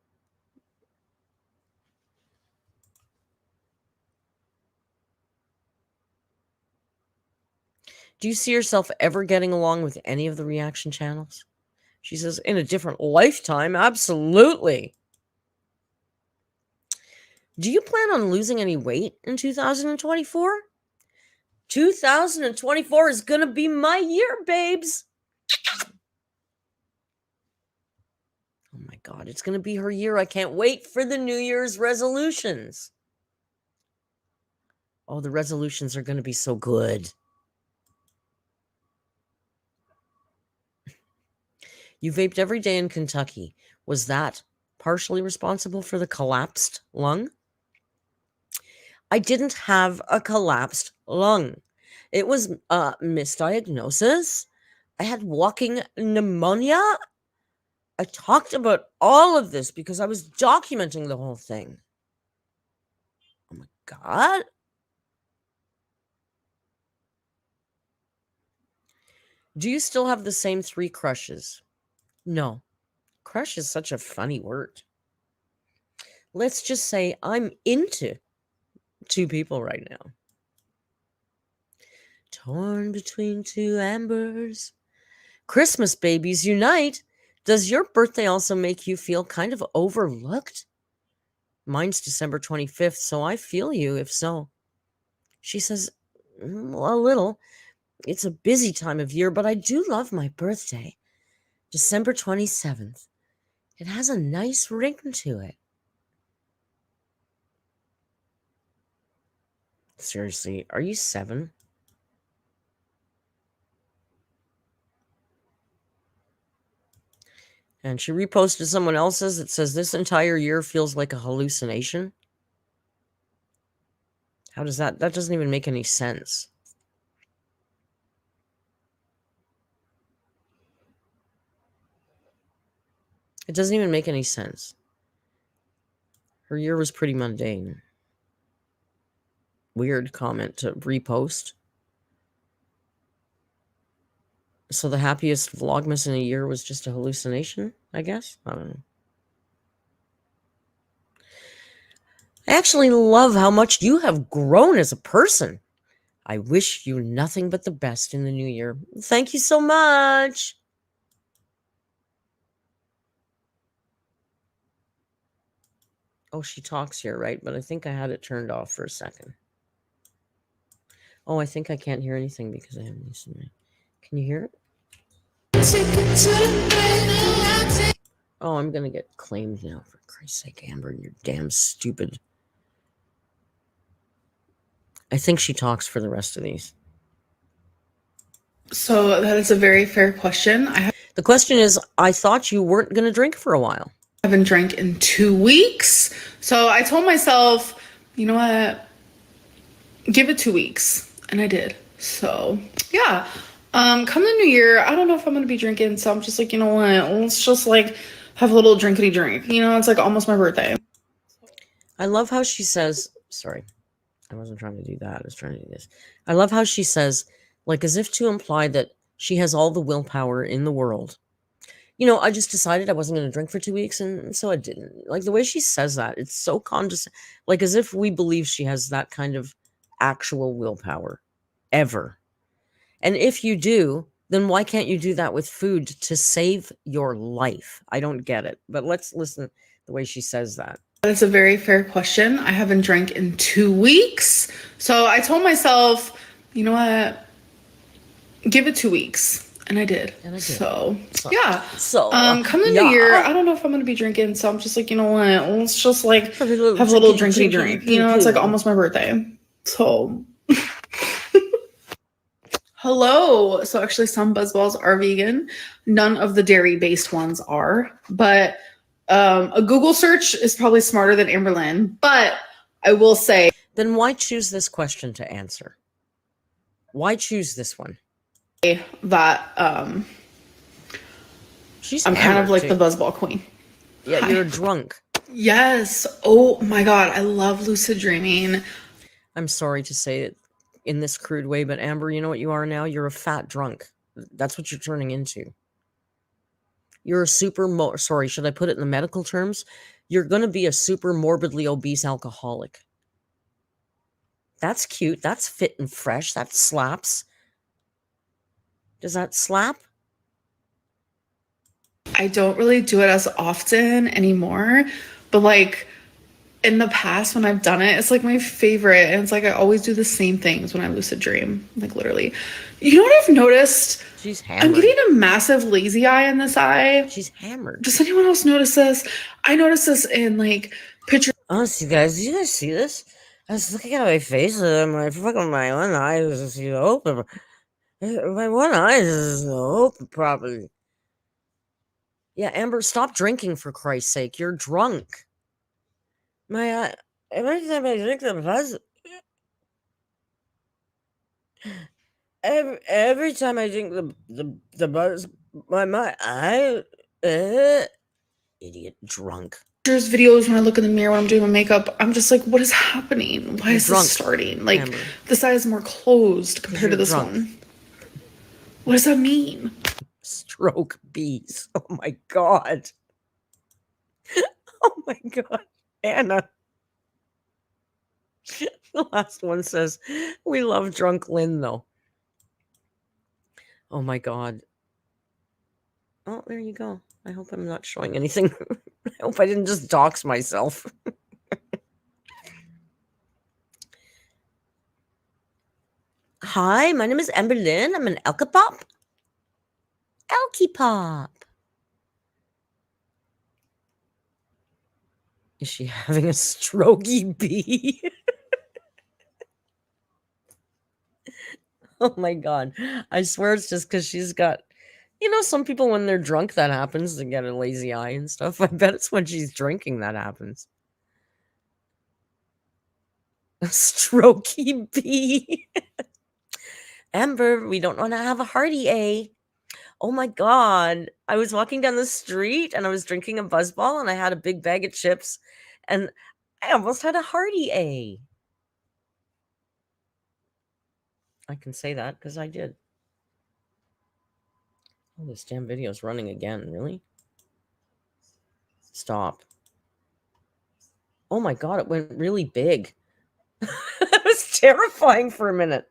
Do you see yourself ever getting along with any of the reaction channels? She says, in a different lifetime, absolutely. Do you plan on losing any weight in 2024? 2024 is going to be my year, babes. Oh my God, it's going to be her year. I can't wait for the New Year's resolutions. Oh, the resolutions are going to be so good. You vaped every day in Kentucky. Was that partially responsible for the collapsed lung? I didn't have a collapsed lung. It was a misdiagnosis. I had walking pneumonia. I talked about all of this because I was documenting the whole thing. Oh my God. Do you still have the same 3 crushes? No. Crush is such a funny word. Let's just say I'm into 2 people right now. Torn between 2 ambers. Christmas babies unite. Does your birthday also make you feel kind of overlooked? Mine's December 25th, so I feel you if so. She says, a little. It's a busy time of year, but I do love my birthday. December 27th. It has a nice ring to it. Seriously, are you 7? And she reposted someone else's. It says, this entire year feels like a hallucination. How does that? That doesn't even make any sense. It doesn't even make any sense. Her year was pretty mundane. Weird comment to repost. So the happiest Vlogmas in a year was just a hallucination, I guess? I don't know. I actually love how much you have grown as a person. I wish you nothing but the best in the new year. Thank you so much. Oh, she talks here, right? But I think I had it turned off for a second. Oh, I think I can't hear anything because I haven't listened to it. Can you hear it? Oh, I'm going to get claimed now. For Christ's sake, Amber, you're damn stupid. I think she talks for the rest of these. So that is a very fair question. The question is, I thought you weren't going to drink for a while. I haven't drank in 2 weeks. So I told myself, you know what? Give it 2 weeks. And I did. So yeah. Come the new year, I don't know if I'm going to be drinking. So I'm just like, you know what? Let's just like have a little drinkity drink. You know, it's like almost my birthday. I love how she says, sorry, I wasn't trying to do that. I was trying to do this. I love how she says, like as if to imply that she has all the willpower in the world. You know, I just decided I wasn't going to drink for 2 weeks, and so I didn't. Like the way she says that, it's so condescending. Like as if we believe she has that kind of actual willpower ever. And if you do, then why can't you do that with food to save your life? I don't get it. But let's listen the way she says that. That's a very fair question. I haven't drank in 2 weeks. So I told myself, you know what? Give it 2 weeks. And I did. So yeah. So come the new year, I don't know if I'm gonna be drinking. So I'm just like, you know what? Let's just like have a little drinkity drink. You know, it's like almost my birthday. So hello. So actually some buzzballs are vegan. None of the dairy-based ones are. But a Google search is probably smarter than Amberlynn. But I will say. Then why choose this question to answer? Why choose this one? That I'm kind of like the buzzball queen. Yeah, hi. You're drunk. Yes. Oh my god, I love lucid dreaming. I'm sorry to say it in this crude way, but Amber, you know what you are now? You're a fat drunk. That's what you're turning into. You're a sorry, should I put it in the medical terms? You're going to be a super morbidly obese alcoholic. That's cute. That's fit and fresh. That slaps. Does that slap? I don't really do it as often anymore, but like in the past when I've done it, it's like my favorite. And it's like I always do the same things when I lucid dream, like literally. You know what I've noticed? She's hammered. I'm getting a massive lazy eye in this eye. She's hammered. Does anyone else notice this? I noticed this in like pictures. Honestly, guys, do you guys see this? I was looking at my face and my fucking my one eye is open. My one eye is open properly. Yeah, Amber, stop drinking for Christ's sake. You're drunk. My every time I drink the buzz, every time I drink the buzz, my eye, idiot drunk. There's videos when I look in the mirror when I'm doing my makeup. I'm just like, what is happening? Why is this starting? Like, Amber, this eye is more closed compared to this one. What does that mean? Stroke bees. Oh my god. Oh my god. Anna. The last one says, we love drunk Lynn though. Oh my god. Oh, there you go. I hope I'm not showing anything. I hope I didn't just dox myself. Hi, my name is Amberlynn. I'm an Elka Pop. Elky Pop. Is she having a strokey bee? Oh my god. I swear it's just because she's got, you know, some people when they're drunk that happens, they get a lazy eye and stuff. I bet it's when she's drinking that happens. A strokey bee. Amber, we don't want to have a hearty A. Oh my god. I was walking down the street and I was drinking a buzzball and I had a big bag of chips and I almost had a hearty A. I can say that because I did. Oh, this damn video is running again. Really? Stop. Oh my god, it went really big. That was terrifying for a minute.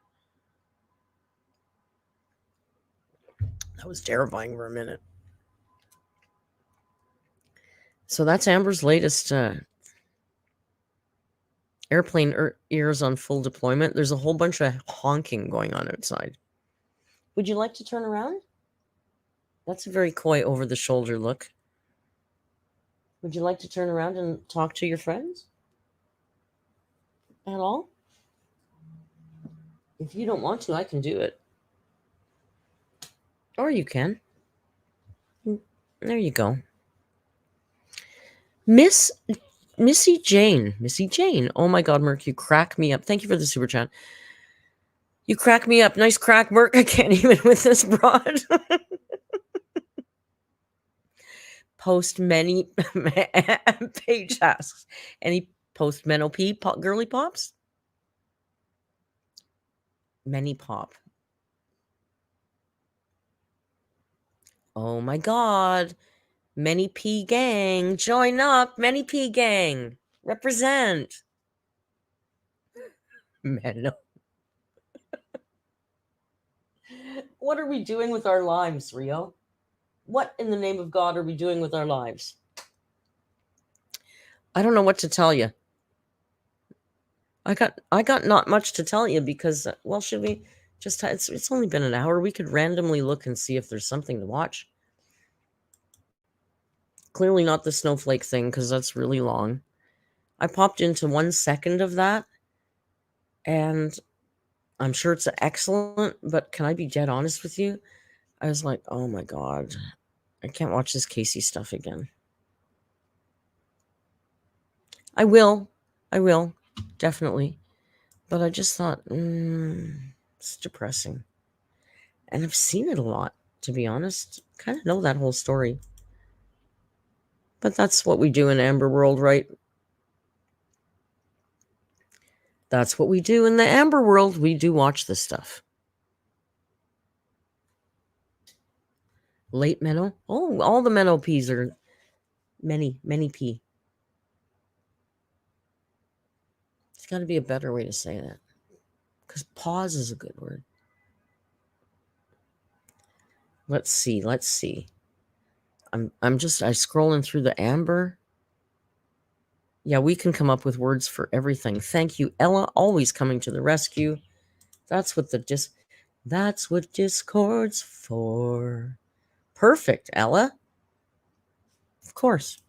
That was terrifying for a minute. So that's Amber's latest Airplane ears on full deployment. There's a whole bunch of honking going on outside. Would you like to turn around? That's a very coy over-the-shoulder look. Would you like to turn around and talk to your friends? At all? If you don't want to, I can do it. Or you can. There you go. Missy Jane. Oh my God, Merc, you crack me up. Thank you for the super chat. You crack me up. Nice crack, Merc. I can't even with this broad. Post many. Paige asks, any post menopause girly pops? Many pop. Oh my God. Many P gang. Join up. Many P gang. Represent. Meno. What are we doing with our lives, Rio? What in the name of God are we doing with our lives? I don't know what to tell you. I got not much to tell you because, well, should we just, it's only been an hour. We could randomly look and see if there's something to watch. Clearly not the snowflake thing because that's really long. I popped into 1 second of that and I'm sure it's excellent, but can I be dead honest with you? I was like, oh my God, I can't watch this Casey stuff again. I will, definitely. But I just thought, it's depressing. And I've seen it a lot, to be honest. Kind of know that whole story. But that's what we do in Amber World, right? That's what we do in the Amber World. We do watch this stuff. Late Menno. Oh, all the Menno P's are many P. There's got to be a better way to say that. Because pause is a good word. Let's see. I'm scrolling through the Amber. Yeah, we can come up with words for everything. Thank you, Ella, always coming to the rescue. That's what Discord's for. Perfect, Ella. Of course.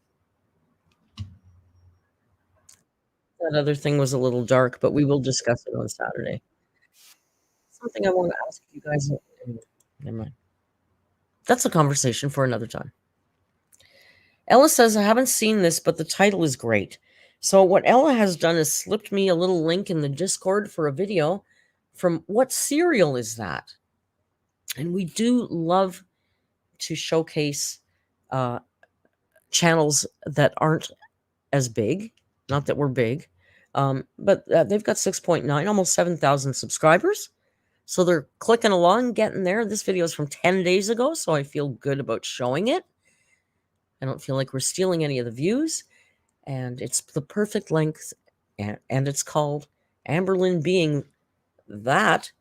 That other thing was a little dark, but we will discuss it on Saturday. Something I want to ask you guys. Never mind. That's a conversation for another time. Ella says, I haven't seen this, but the title is great. So what Ella has done is slipped me a little link in the Discord for a video from What Cereal Is That? And we do love to showcase channels that aren't as big. Not that we're big, but they've got 6.9, almost 7,000 subscribers. So they're clicking along, getting there. This video is from 10 days ago, so I feel good about showing it. I don't feel like we're stealing any of the views. And it's the perfect length, and it's called Amberlynn Being That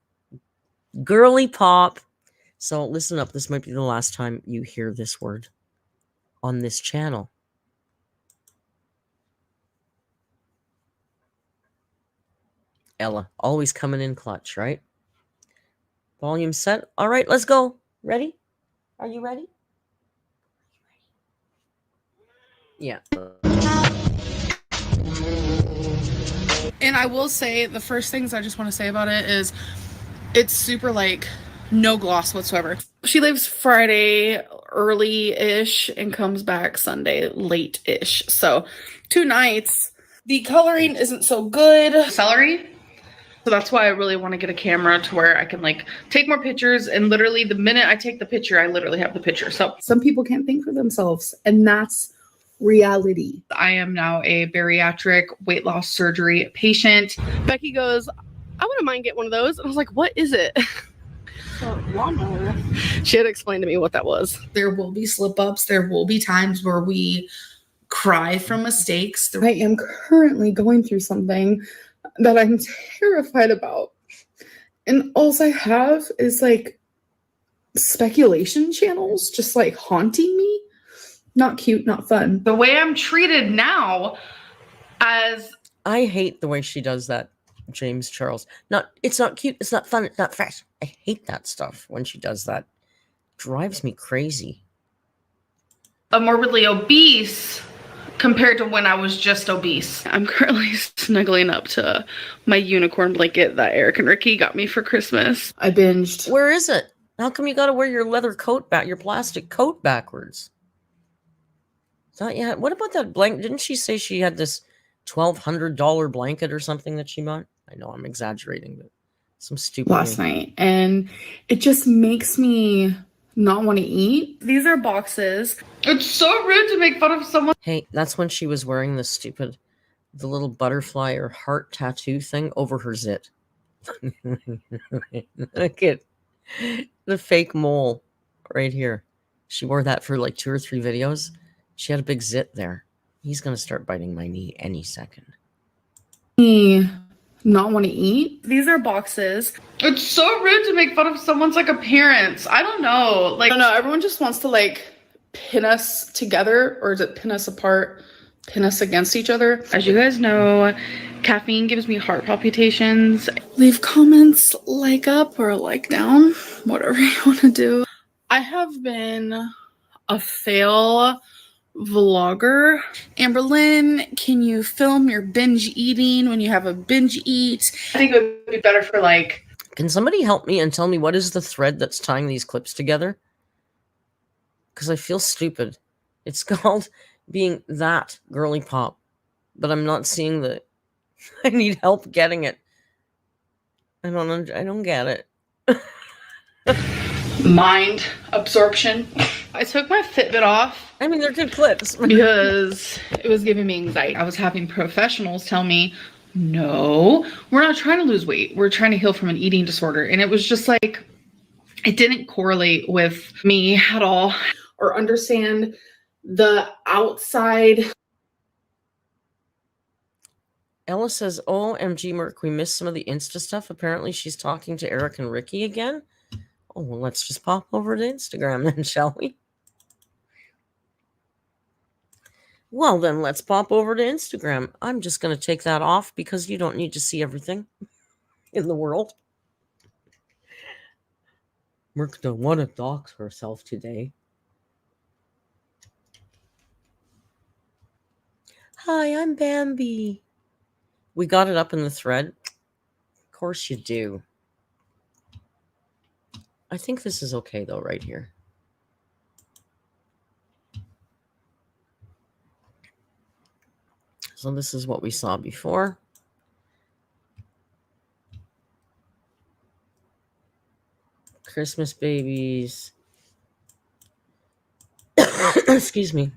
Girly Pop. So listen up. This might be the last time you hear this word on this channel. Ella, always coming in clutch, right? Volume set. All right, let's go. Ready? Are you ready? Yeah. And I will say, the first things I just want to say about it is it's super like no gloss whatsoever. She leaves Friday early-ish and comes back Sunday late-ish. So 2 nights. The coloring isn't so good. Celery. So that's why I really want to get a camera to where I can like take more pictures, and literally the minute I take the picture, I literally have the picture. So some people can't think for themselves, and that's reality. I am now a bariatric weight loss surgery patient. Becky goes, I wouldn't mind getting one of those. And I was like, what is it? She had explained to me what that was. There will be slip ups. There will be times where we cry from mistakes. I am currently going through something that I'm terrified about. And all I have is like speculation channels just like haunting me. Not cute, not fun. The way I'm treated now as I hate the way she does that, James Charles. It's not cute, it's not fun, it's not fresh. I hate that stuff when she does that. Drives me crazy. morbidly obese compared to when I was just obese. I'm currently snuggling up to my unicorn blanket that Eric and Ricky got me for Christmas. I binged. Where is it? How come you gotta wear your leather coat back, your plastic coat backwards? Not yet. What about that blanket? Didn't she say she had this $1,200 blanket or something that she bought? I know I'm exaggerating, but some stupid last night, and it just makes me not want to eat. These are boxes. It's so rude to make fun of someone. Hey, that's when she was wearing the little butterfly or heart tattoo thing over her zit. Look at the fake mole right here. She wore that for like 2 or 3 videos. She had a big zit there. He's gonna start biting my knee any second. Not want to eat. These are boxes. It's so rude to make fun of someone's like appearance. I don't know. Like, I don't know. Everyone just wants to like pin us together, or is it pin us apart, pin us against each other? As you guys know, caffeine gives me heart palpitations. Leave comments, like up or like down, whatever you want to do. I have been a fail vlogger. Amberlynn, can you film your binge eating when you have a binge eat? I think it would be better for like... Can somebody help me and tell me what is the thread that's tying these clips together? Because I feel stupid. It's called being that girly pop, but I'm not seeing the... I need help getting it. I don't get it. Mind absorption. I took my Fitbit off. I mean, they're good clips. Because it was giving me anxiety. I was having professionals tell me, no, we're not trying to lose weight. We're trying to heal from an eating disorder. And it was just like, it didn't correlate with me at all. Or understand the outside. Ella says, OMG, Merc, we missed some of the Insta stuff. Apparently she's talking to Eric and Ricky again. Oh, well, let's just pop over to Instagram then, shall we? Well, then let's pop over to Instagram. I'm just going to take that off because you don't need to see everything in the world. Merc don't want to dox herself today. Hi, I'm Bambi. We got it up in the thread. Of course you do. I think this is okay, though, right here. So this is what we saw before. Christmas babies. Excuse me.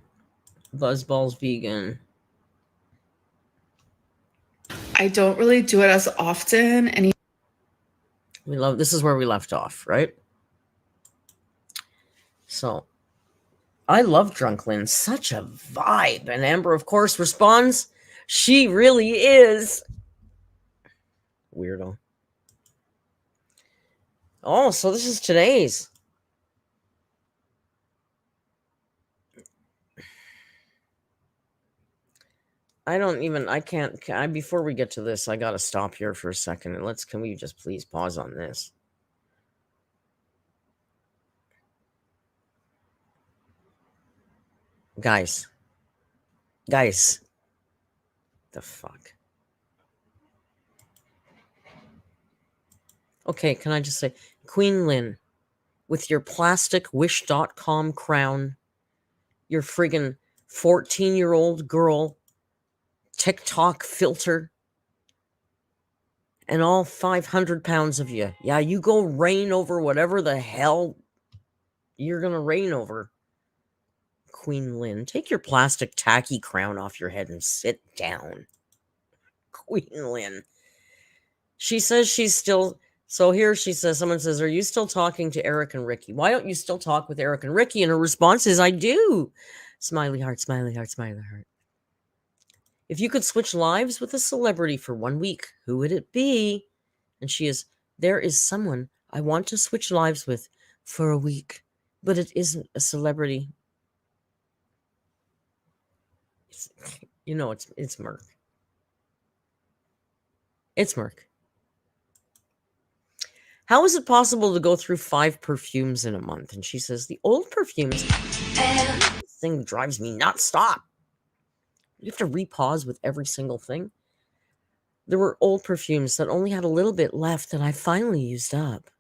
Buzzballs vegan. I don't really do it as often. This is where we left off, right? So, I love Drunklyn. Such a vibe. And Amber, of course, responds, she really is. Weirdo. Oh, so this is today's. Before we get to this, I gotta stop here for a second and can we just please pause on this? Guys. The fuck? Okay, can I just say, Queen Lynn, with your plastic Wish.com crown, your friggin' 14-year-old girl TikTok filter, and all 500 pounds of you. Yeah, you go reign over whatever the hell you're gonna reign over. Queen Lynn, take your plastic tacky crown off your head and sit down. Queen Lynn. She says she's still... So here she says, someone says, are you still talking to Eric and Ricky? Why don't you still talk with Eric and Ricky? And her response is, I do. Smiley heart, smiley heart, smiley heart. If you could switch lives with a celebrity for 1 week, who would it be? And she is, there is someone I want to switch lives with for a week, but it isn't a celebrity. It's Merc. It's Merc. How is it possible to go through 5 perfumes in a month? And she says, the old perfumes. This thing drives me nuts. Stop. You have to repause with every single thing. There were old perfumes that only had a little bit left that I finally used up.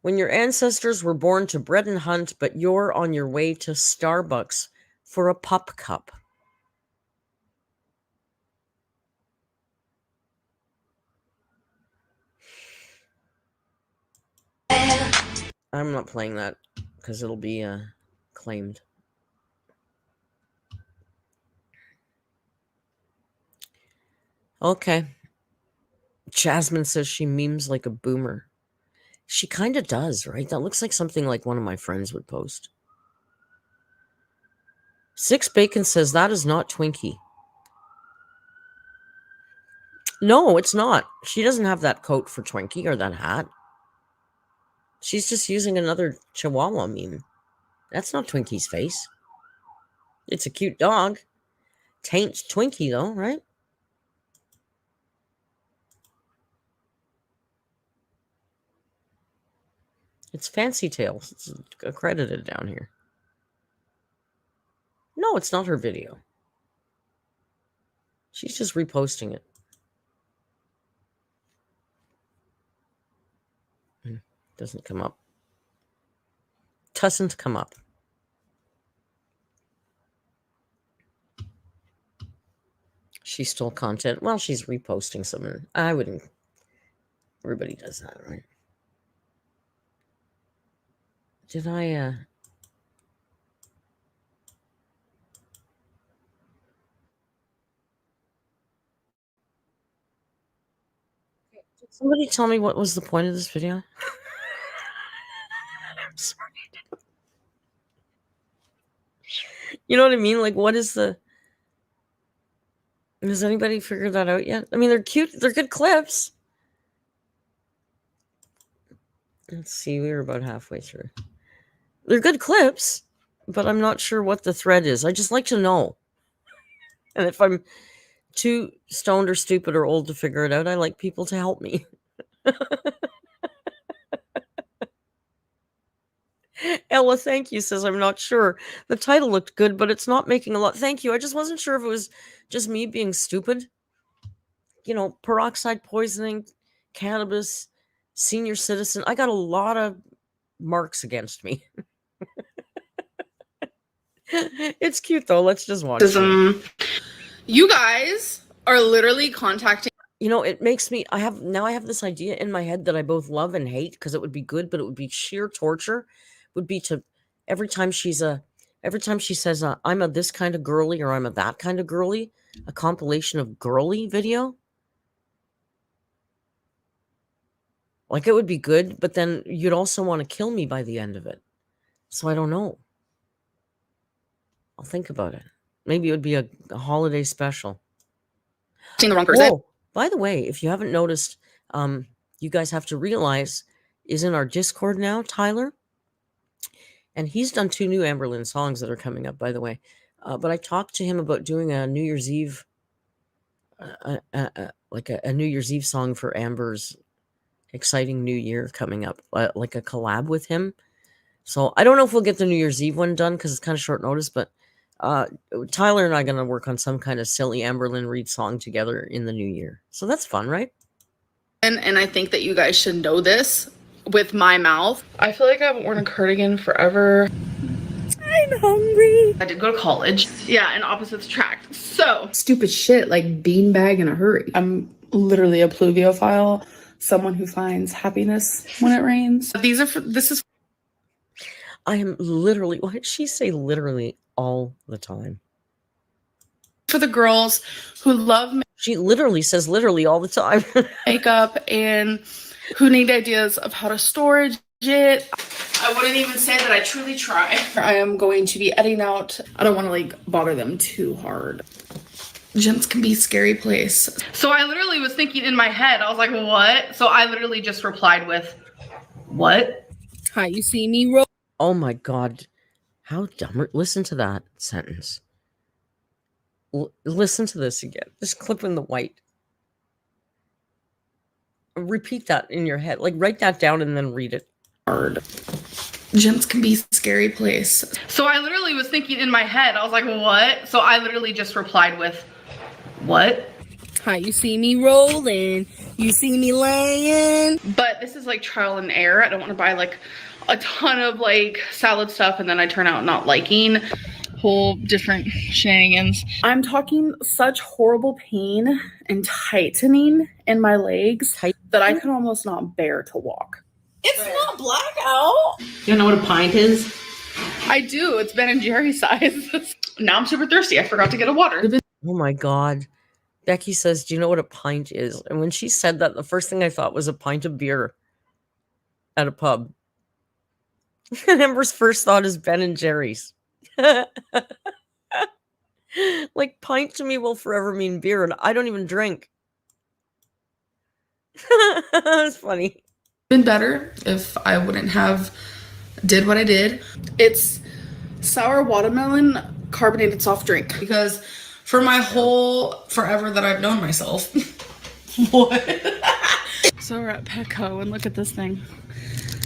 When your ancestors were born to bread and hunt, but you're on your way to Starbucks for a pup cup. I'm not playing that because it'll be claimed. Okay. Jasmine says she memes like a boomer. She kind of does, right? That looks like something like one of my friends would post. Six Bacon says that is not Twinkie. No, it's not. She doesn't have that coat for Twinkie or that hat. She's just using another Chihuahua meme. That's not Twinkie's face. It's a cute dog. Taint Twinkie, though, right? It's Fancy Tales. It's accredited down here. No, it's not her video. She's just reposting it. Doesn't come up. Doesn't come up. She stole content. Well, she's reposting something. I wouldn't. Everybody does that, right? Did I, Did somebody tell me what was the point of this video? I'm sorry. You know what I mean? Like, what is the... Has anybody figured that out yet? I mean, they're cute. They're good clips. Let's see. We were about halfway through. They're good clips, but I'm not sure what the thread is. I just like to know. And if I'm too stoned or stupid or old to figure it out, I like people to help me. Ella, thank you, says I'm not sure. The title looked good, but it's not making a lot. Thank you. I just wasn't sure if it was just me being stupid. You know, peroxide poisoning, cannabis, senior citizen. I got a lot of marks against me. It's cute, though. Let's just watch it. You guys are literally contacting. You know, it makes me, I have this idea in my head that I both love and hate because it would be good, but it would be sheer torture. Would be to, every time she says, I'm a this kind of girly or I'm a that kind of girly, a compilation of girly video. Like, it would be good, but then you'd also want to kill me by the end of it. So I don't know. I'll think about it. Maybe it would be a holiday special. The wrong person. Whoa, by the way, if you haven't noticed, you guys have to realize is in our Discord now, Tyler. And he's done 2 new Amberlynn songs that are coming up, by the way. But I talked to him about doing a New Year's Eve, like a New Year's Eve song for Amber's exciting new year coming up, like a collab with him. So I don't know if we'll get the New Year's Eve one done because it's kind of short notice, but Tyler and I are going to work on some kind of silly Amberlynn Reid song together in the new year. So that's fun, right? And I think that you guys should know this with my mouth. I feel like I haven't worn a cardigan forever. I'm hungry. I did go to college. Yeah, and opposites attract. So stupid shit like beanbag in a hurry. I'm literally a pluviophile, someone who finds happiness when it rains. I am literally, what did she say? Literally all the time. For the girls who love She literally says literally all the time. makeup and who need ideas of how to storage it. I wouldn't even say that I truly try. I am going to be editing out. I don't want to like bother them too hard. Gyms can be a scary place. So I literally was thinking in my head, I was like, what? So I literally just replied with, what? Hi, you see me roll. Oh my God. How dumb. Listen to that sentence. Listen to this again. Just clip in the white. Repeat that in your head. Like, write that down and then read it. Hard. Gyms can be a scary place. So I literally was thinking in my head, I was like, what? So I literally just replied with, what? How you see me rolling, you see me laying. But this is like trial and error. I don't want to buy like a ton of like salad stuff and then I turn out not liking whole different shenanigans. I'm talking such horrible pain and tightening in my legs that I can almost not bear to walk. It's not blackout. You know what a pint is? I do. It's Ben and Jerry's size. Now I'm super thirsty. I forgot to get a water. Oh my God. Becky says, do you know what a pint is? And when she said that, the first thing I thought was a pint of beer at a pub. And Ember's first thought is Ben and Jerry's. Like, pint to me will forever mean beer, and I don't even drink. That's funny. Been better if I wouldn't have did what I did. It's sour watermelon carbonated soft drink because for my whole forever that I've known myself. What? So we're at Petco and look at this thing.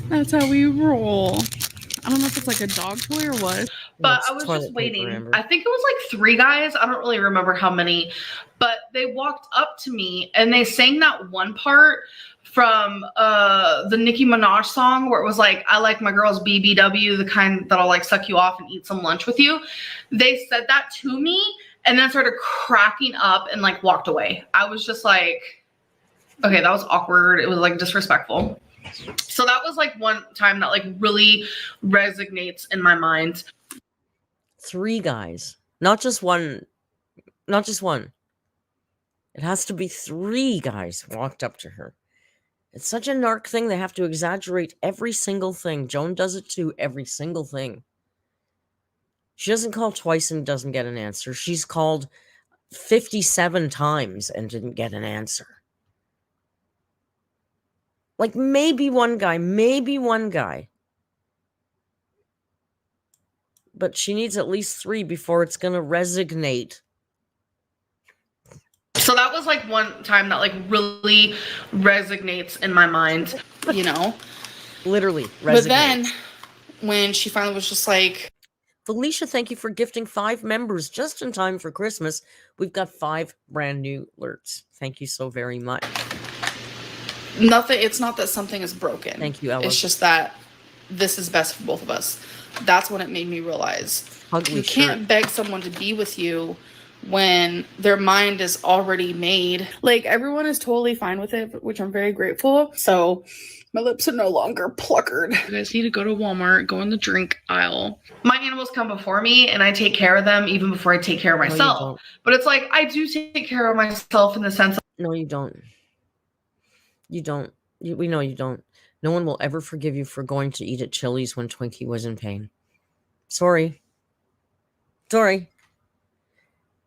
That's how we roll. I don't know if it's like a dog toy or what. But I was just waiting. I think it was like 3 guys. I don't really remember how many. But they walked up to me and they sang that one part from the Nicki Minaj song where it was like, I like my girls BBW, the kind that'll like suck you off and eat some lunch with you. They said that to me and then started cracking up and like walked away. I was just like, okay, that was awkward. It was like disrespectful. So that was like one time that like really resonates in my mind. 3 guys, not just one. Not just one. It has to be 3 guys walked up to her. It's such a narc thing. They have to exaggerate every single thing. Joan does it too. Every single thing. She doesn't call twice and doesn't get an answer. She's called 57 times and didn't get an answer. Like maybe one guy. But she needs at least 3 before it's going to resonate. So that was like one time that like really resonates in my mind, you know? Literally resonates. But then when she finally was just like... Felicia, thank you for gifting 5 members just in time for Christmas. We've got 5 brand new alerts. Thank you so very much. Nothing, it's not that something is broken. Thank you, Ella. It's just that this is best for both of us. That's when it made me realize you can't beg someone to be with you when their mind is already made. Like, everyone is totally fine with it, which I'm very grateful. So my lips are no longer pluckered. You guys need to go to Walmart, go in the drink aisle. My animals come before me and I take care of them even before I take care of myself. But it's like, I do take care of myself in the sense of... No, you don't. You don't. We know you don't. No one will ever forgive you for going to eat at Chili's when Twinkie was in pain. Sorry. Sorry.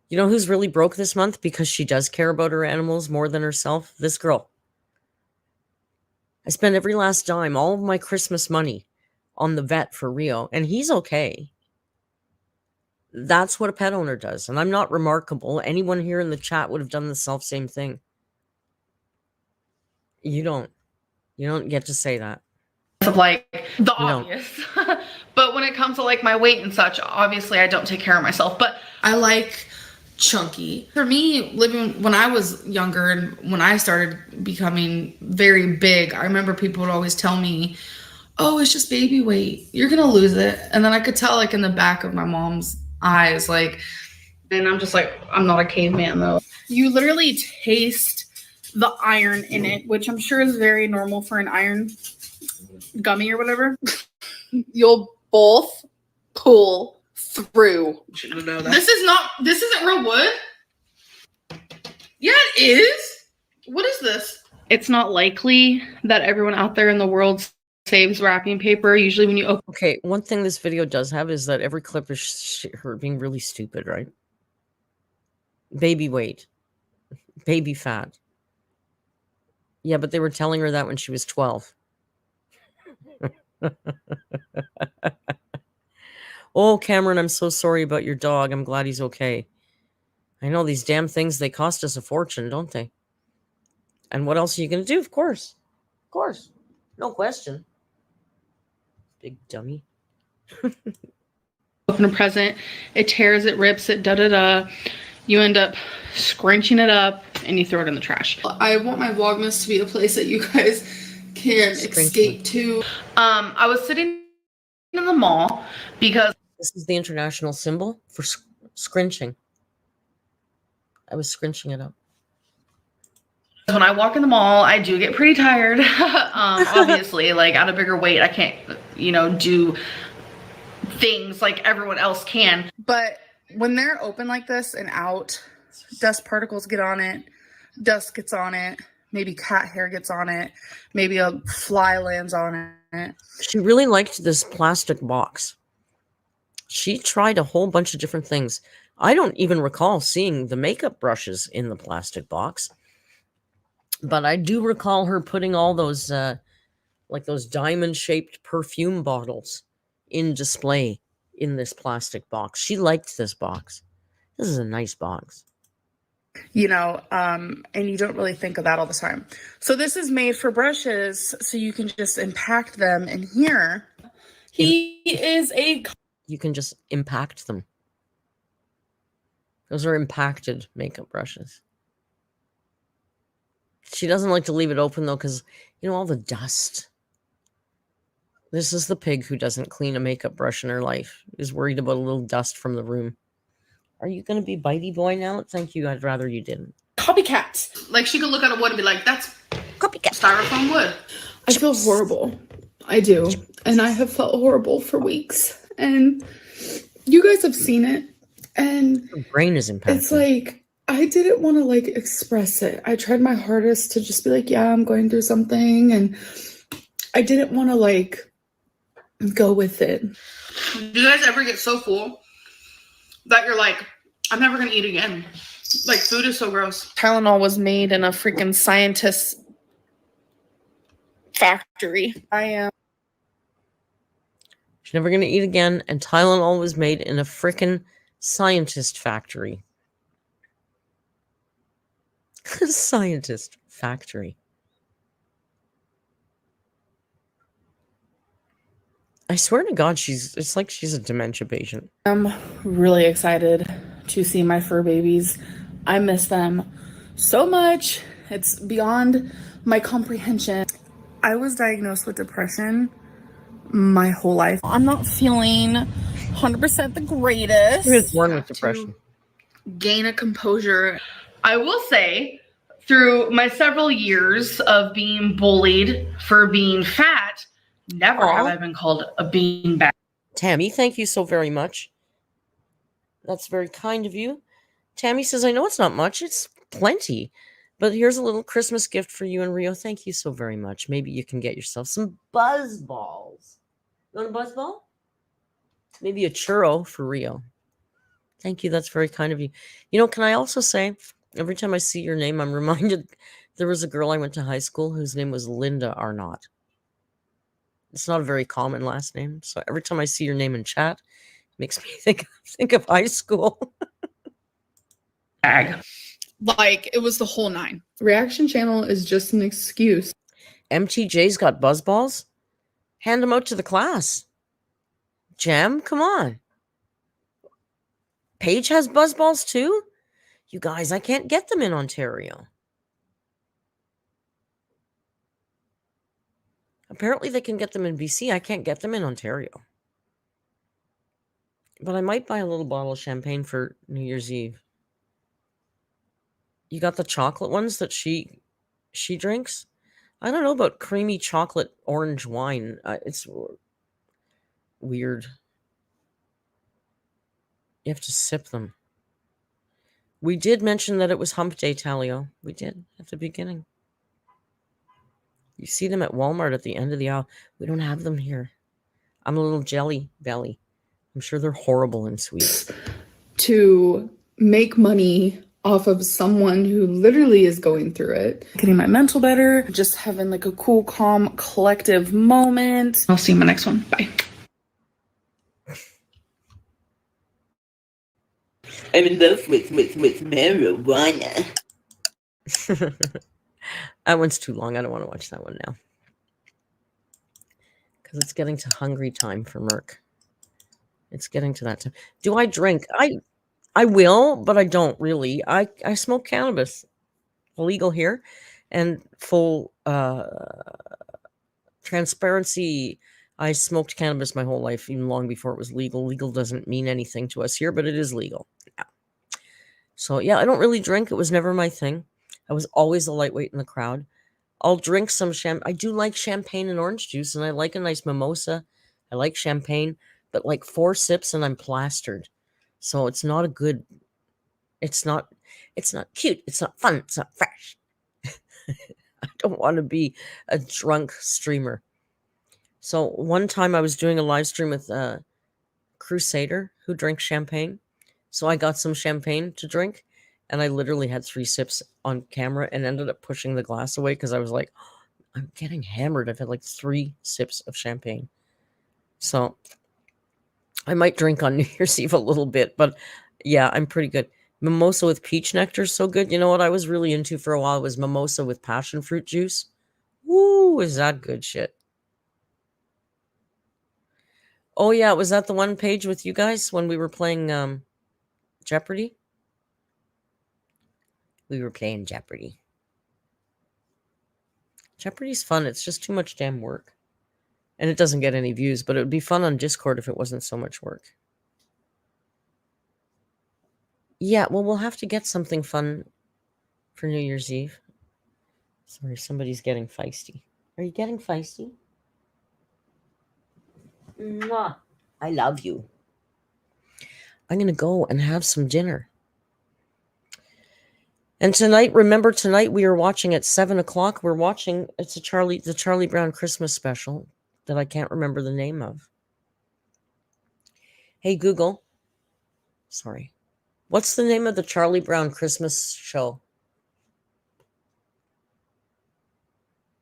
You know who's really broke this month because she does care about her animals more than herself? This girl. I spent every last dime, all of my Christmas money on the vet for Rio, and he's okay. That's what a pet owner does, and I'm not remarkable. Anyone here in the chat would have done the same thing. You don't. You don't get to say that. Of like the obvious. But when it comes to like my weight and such, obviously I don't take care of myself. But I like chunky. For me, living when I was younger and when I started becoming very big, I remember people would always tell me, oh, it's just baby weight. You're going to lose it. And then I could tell like in the back of my mom's eyes, like, and I'm just like, I'm not a caveman though. You literally taste the iron in it, which I'm sure is very normal for an iron gummy or whatever. You'll both pull through. Shouldn't know that. This isn't real wood. Yeah, it is. What is this? It's not likely that everyone out there in the world saves wrapping paper. Usually when you open... Okay, one thing this video does have is that every clip is her being really stupid, right? Baby weight. Baby fat. Yeah, but they were telling her that when she was 12. Oh, Cameron, I'm so sorry about your dog. I'm glad he's okay. I know these damn things, they cost us a fortune, don't they? And what else are you going to do? Of course. Of course. No question. Big dummy. Open a present, it tears, it rips, it da-da-da. You end up scrunching it up and you throw it in the trash. I want my Vlogmas to be a place that you guys can escape to. I was sitting in the mall because this is the international symbol for scrunching. I was scrunching it up. When I walk in the mall, I do get pretty tired. Obviously, like at a bigger weight, I can't, you know, do things like everyone else can. But when they're open like this and out, dust particles get on it, dust gets on it, maybe cat hair gets on it, maybe a fly lands on it. She really liked this plastic box. She tried a whole bunch of different things. I don't even recall seeing the makeup brushes in the plastic box. But I do recall her putting all those, like those diamond-shaped perfume bottles in display in this plastic box. She liked this box. This is a nice box. You know, and you don't really think of that all the time. So this is made for brushes, so you can just impact them in here. He is a... You can just impact them. Those are impacted makeup brushes. She doesn't like to leave it open, though, because, you know, all the dust. This is the pig who doesn't clean a makeup brush in her life. Is worried about a little dust from the room. Are you going to be bitey boy now? Thank you. I'd rather you didn't. Copycat. Like, she could look at a wood and be like, that's copycat styrofoam wood. I feel horrible. I do. And I have felt horrible for weeks. And you guys have seen it. And her brain is impacted. It's like, I didn't want to like express it. I tried my hardest to just be like, yeah, I'm going through something. And I didn't want to like go with it. Do you guys ever get so full that you're like, I'm never going to eat again? Like, food is so gross. Tylenol was made in a freaking scientist factory. I am. She's never going to eat again. And Tylenol was made in a freaking scientist factory. Scientist factory. I swear to God, it's like she's a dementia patient. I'm really excited to see my fur babies. I miss them so much. It's beyond my comprehension. I was diagnosed with depression my whole life. I'm not feeling 100% the greatest. She was born with depression. Gain a composure. I will say, through my several years of being bullied for being fat, never have I been called a beanbag. Tammy, thank you so very much. That's very kind of you. Tammy says, I know it's not much, it's plenty. But here's a little Christmas gift for you and Rio. Thank you so very much. Maybe you can get yourself some buzz balls. You want a buzz ball? Maybe a churro for Rio. Thank you. That's very kind of you. You know, can I also say, every time I see your name, I'm reminded there was a girl I went to high school whose name was Linda Arnott. It's not a very common last name. So every time I see your name in chat, it makes me think of high school. Like, it was the whole nine. Reaction channel is just an excuse. MTJ's got buzz balls? Hand them out to the class. Jam, come on. Paige has buzz balls too? You guys, I can't get them in Ontario. Apparently they can get them in BC. I can't get them in Ontario. But I might buy a little bottle of champagne for New Year's Eve. You got the chocolate ones that she drinks? I don't know about creamy chocolate orange wine. It's weird. You have to sip them. We did mention that it was hump day, Talio. We did at the beginning. You see them at Walmart at the end of the aisle. We don't have them here. I'm a little jelly belly. I'm sure they're horrible and sweet. To make money off of someone who literally is going through it. Getting my mental better. Just having like a cool, calm, collective moment. I'll see you in my next one. Bye. I'm in love with marijuana. That one's too long. I don't want to watch that one now. Because it's getting to hungry time for Merc. It's getting to that time. Do I drink? I will, but I don't really. I smoke cannabis. Legal here. And full transparency, I smoked cannabis my whole life, even long before it was legal. Legal doesn't mean anything to us here, but it is legal. Yeah. So, yeah, I don't really drink. It was never my thing. I was always a lightweight in the crowd. I'll drink some champagne. I do like champagne and orange juice, and I like a nice mimosa. I like champagne, but like 4 sips and I'm plastered. So it's not a good, it's not cute. It's not fun. It's not fresh. I don't want to be a drunk streamer. So one time I was doing a live stream with a Crusader who drinks champagne. So I got some champagne to drink, and I literally had 3 sips on camera and ended up pushing the glass away because I was like, I'm getting hammered. I've had like 3 sips of champagne. So I might drink on New Year's Eve a little bit, but yeah, I'm pretty good. Mimosa with peach nectar is so good. You know what I was really into for a while was mimosa with passion fruit juice. Woo, is that good shit? Oh yeah, was that the one Page with you guys when we were playing Jeopardy? We were playing Jeopardy. Jeopardy's fun. It's just too much damn work. And it doesn't get any views, but it would be fun on Discord if it wasn't so much work. Yeah, well, we'll have to get something fun for New Year's Eve. Sorry, somebody's getting feisty. Are you getting feisty? Mwah. I love you. I'm going to go and have some dinner. And tonight, remember tonight we are watching at 7 o'clock. We're watching, it's the Charlie Brown Christmas special that I can't remember the name of. Hey, Google. Sorry. What's the name of the Charlie Brown Christmas show?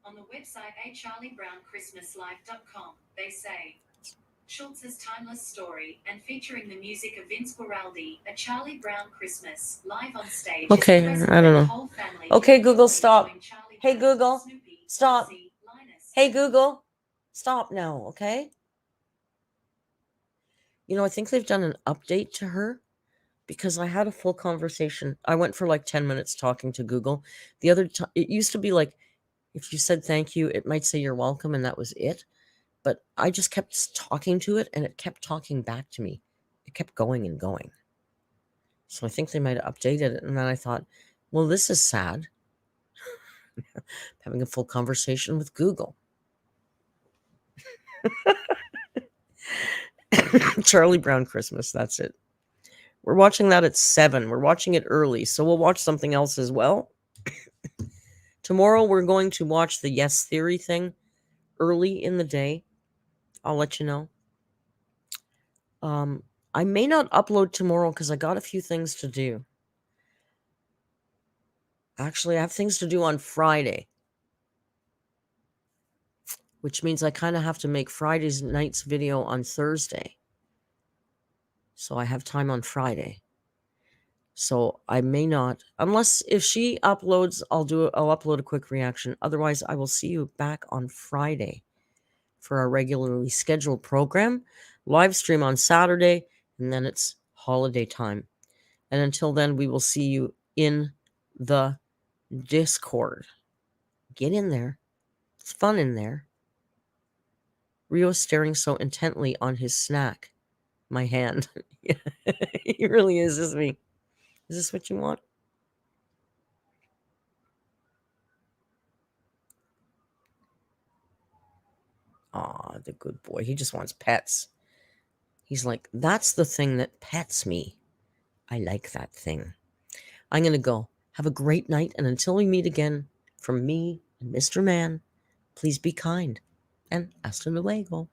On the website acharliebrownChristmasLife.com, they say, Schultz's timeless story and featuring the music of Vince Guaraldi, a Charlie Brown Christmas live on stage. Okay, I don't know. Okay, Google, stop. Hey, Google, stop. Hey, Google, stop now, okay? You know, I think they've done an update to her because I had a full conversation. I went for like 10 minutes talking to Google. The other time, it used to be like, if you said thank you, it might say you're welcome, and that was it. But I just kept talking to it, and it kept talking back to me. It kept going and going. So I think they might have updated it. And then I thought, well, this is sad. Having a full conversation with Google. Charlie Brown Christmas, that's it. We're watching that at 7. We're watching it early, so we'll watch something else as well. Tomorrow we're going to watch the Yes Theory thing early in the day. I'll let you know. I may not upload tomorrow because I got a few things to do. Actually, I have things to do on Friday, which means I kind of have to make Friday's night's video on Thursday. So I have time on Friday. So I may not, unless if she uploads, I'll upload a quick reaction. Otherwise, I will see you back on Friday for our regularly scheduled program. Live stream on Saturday, and then it's holiday time. And until then, we will see you in the Discord. Get in there. It's fun in there. Rio is staring so intently on his snack. My hand. He really is, isn't he? Is this what you want? Aw, the good boy. He just wants pets. He's like, that's the thing that pets me. I like that thing. I'm going to go. Have a great night. And until we meet again, from me and Mr. Man, please be kind. And hasta luego.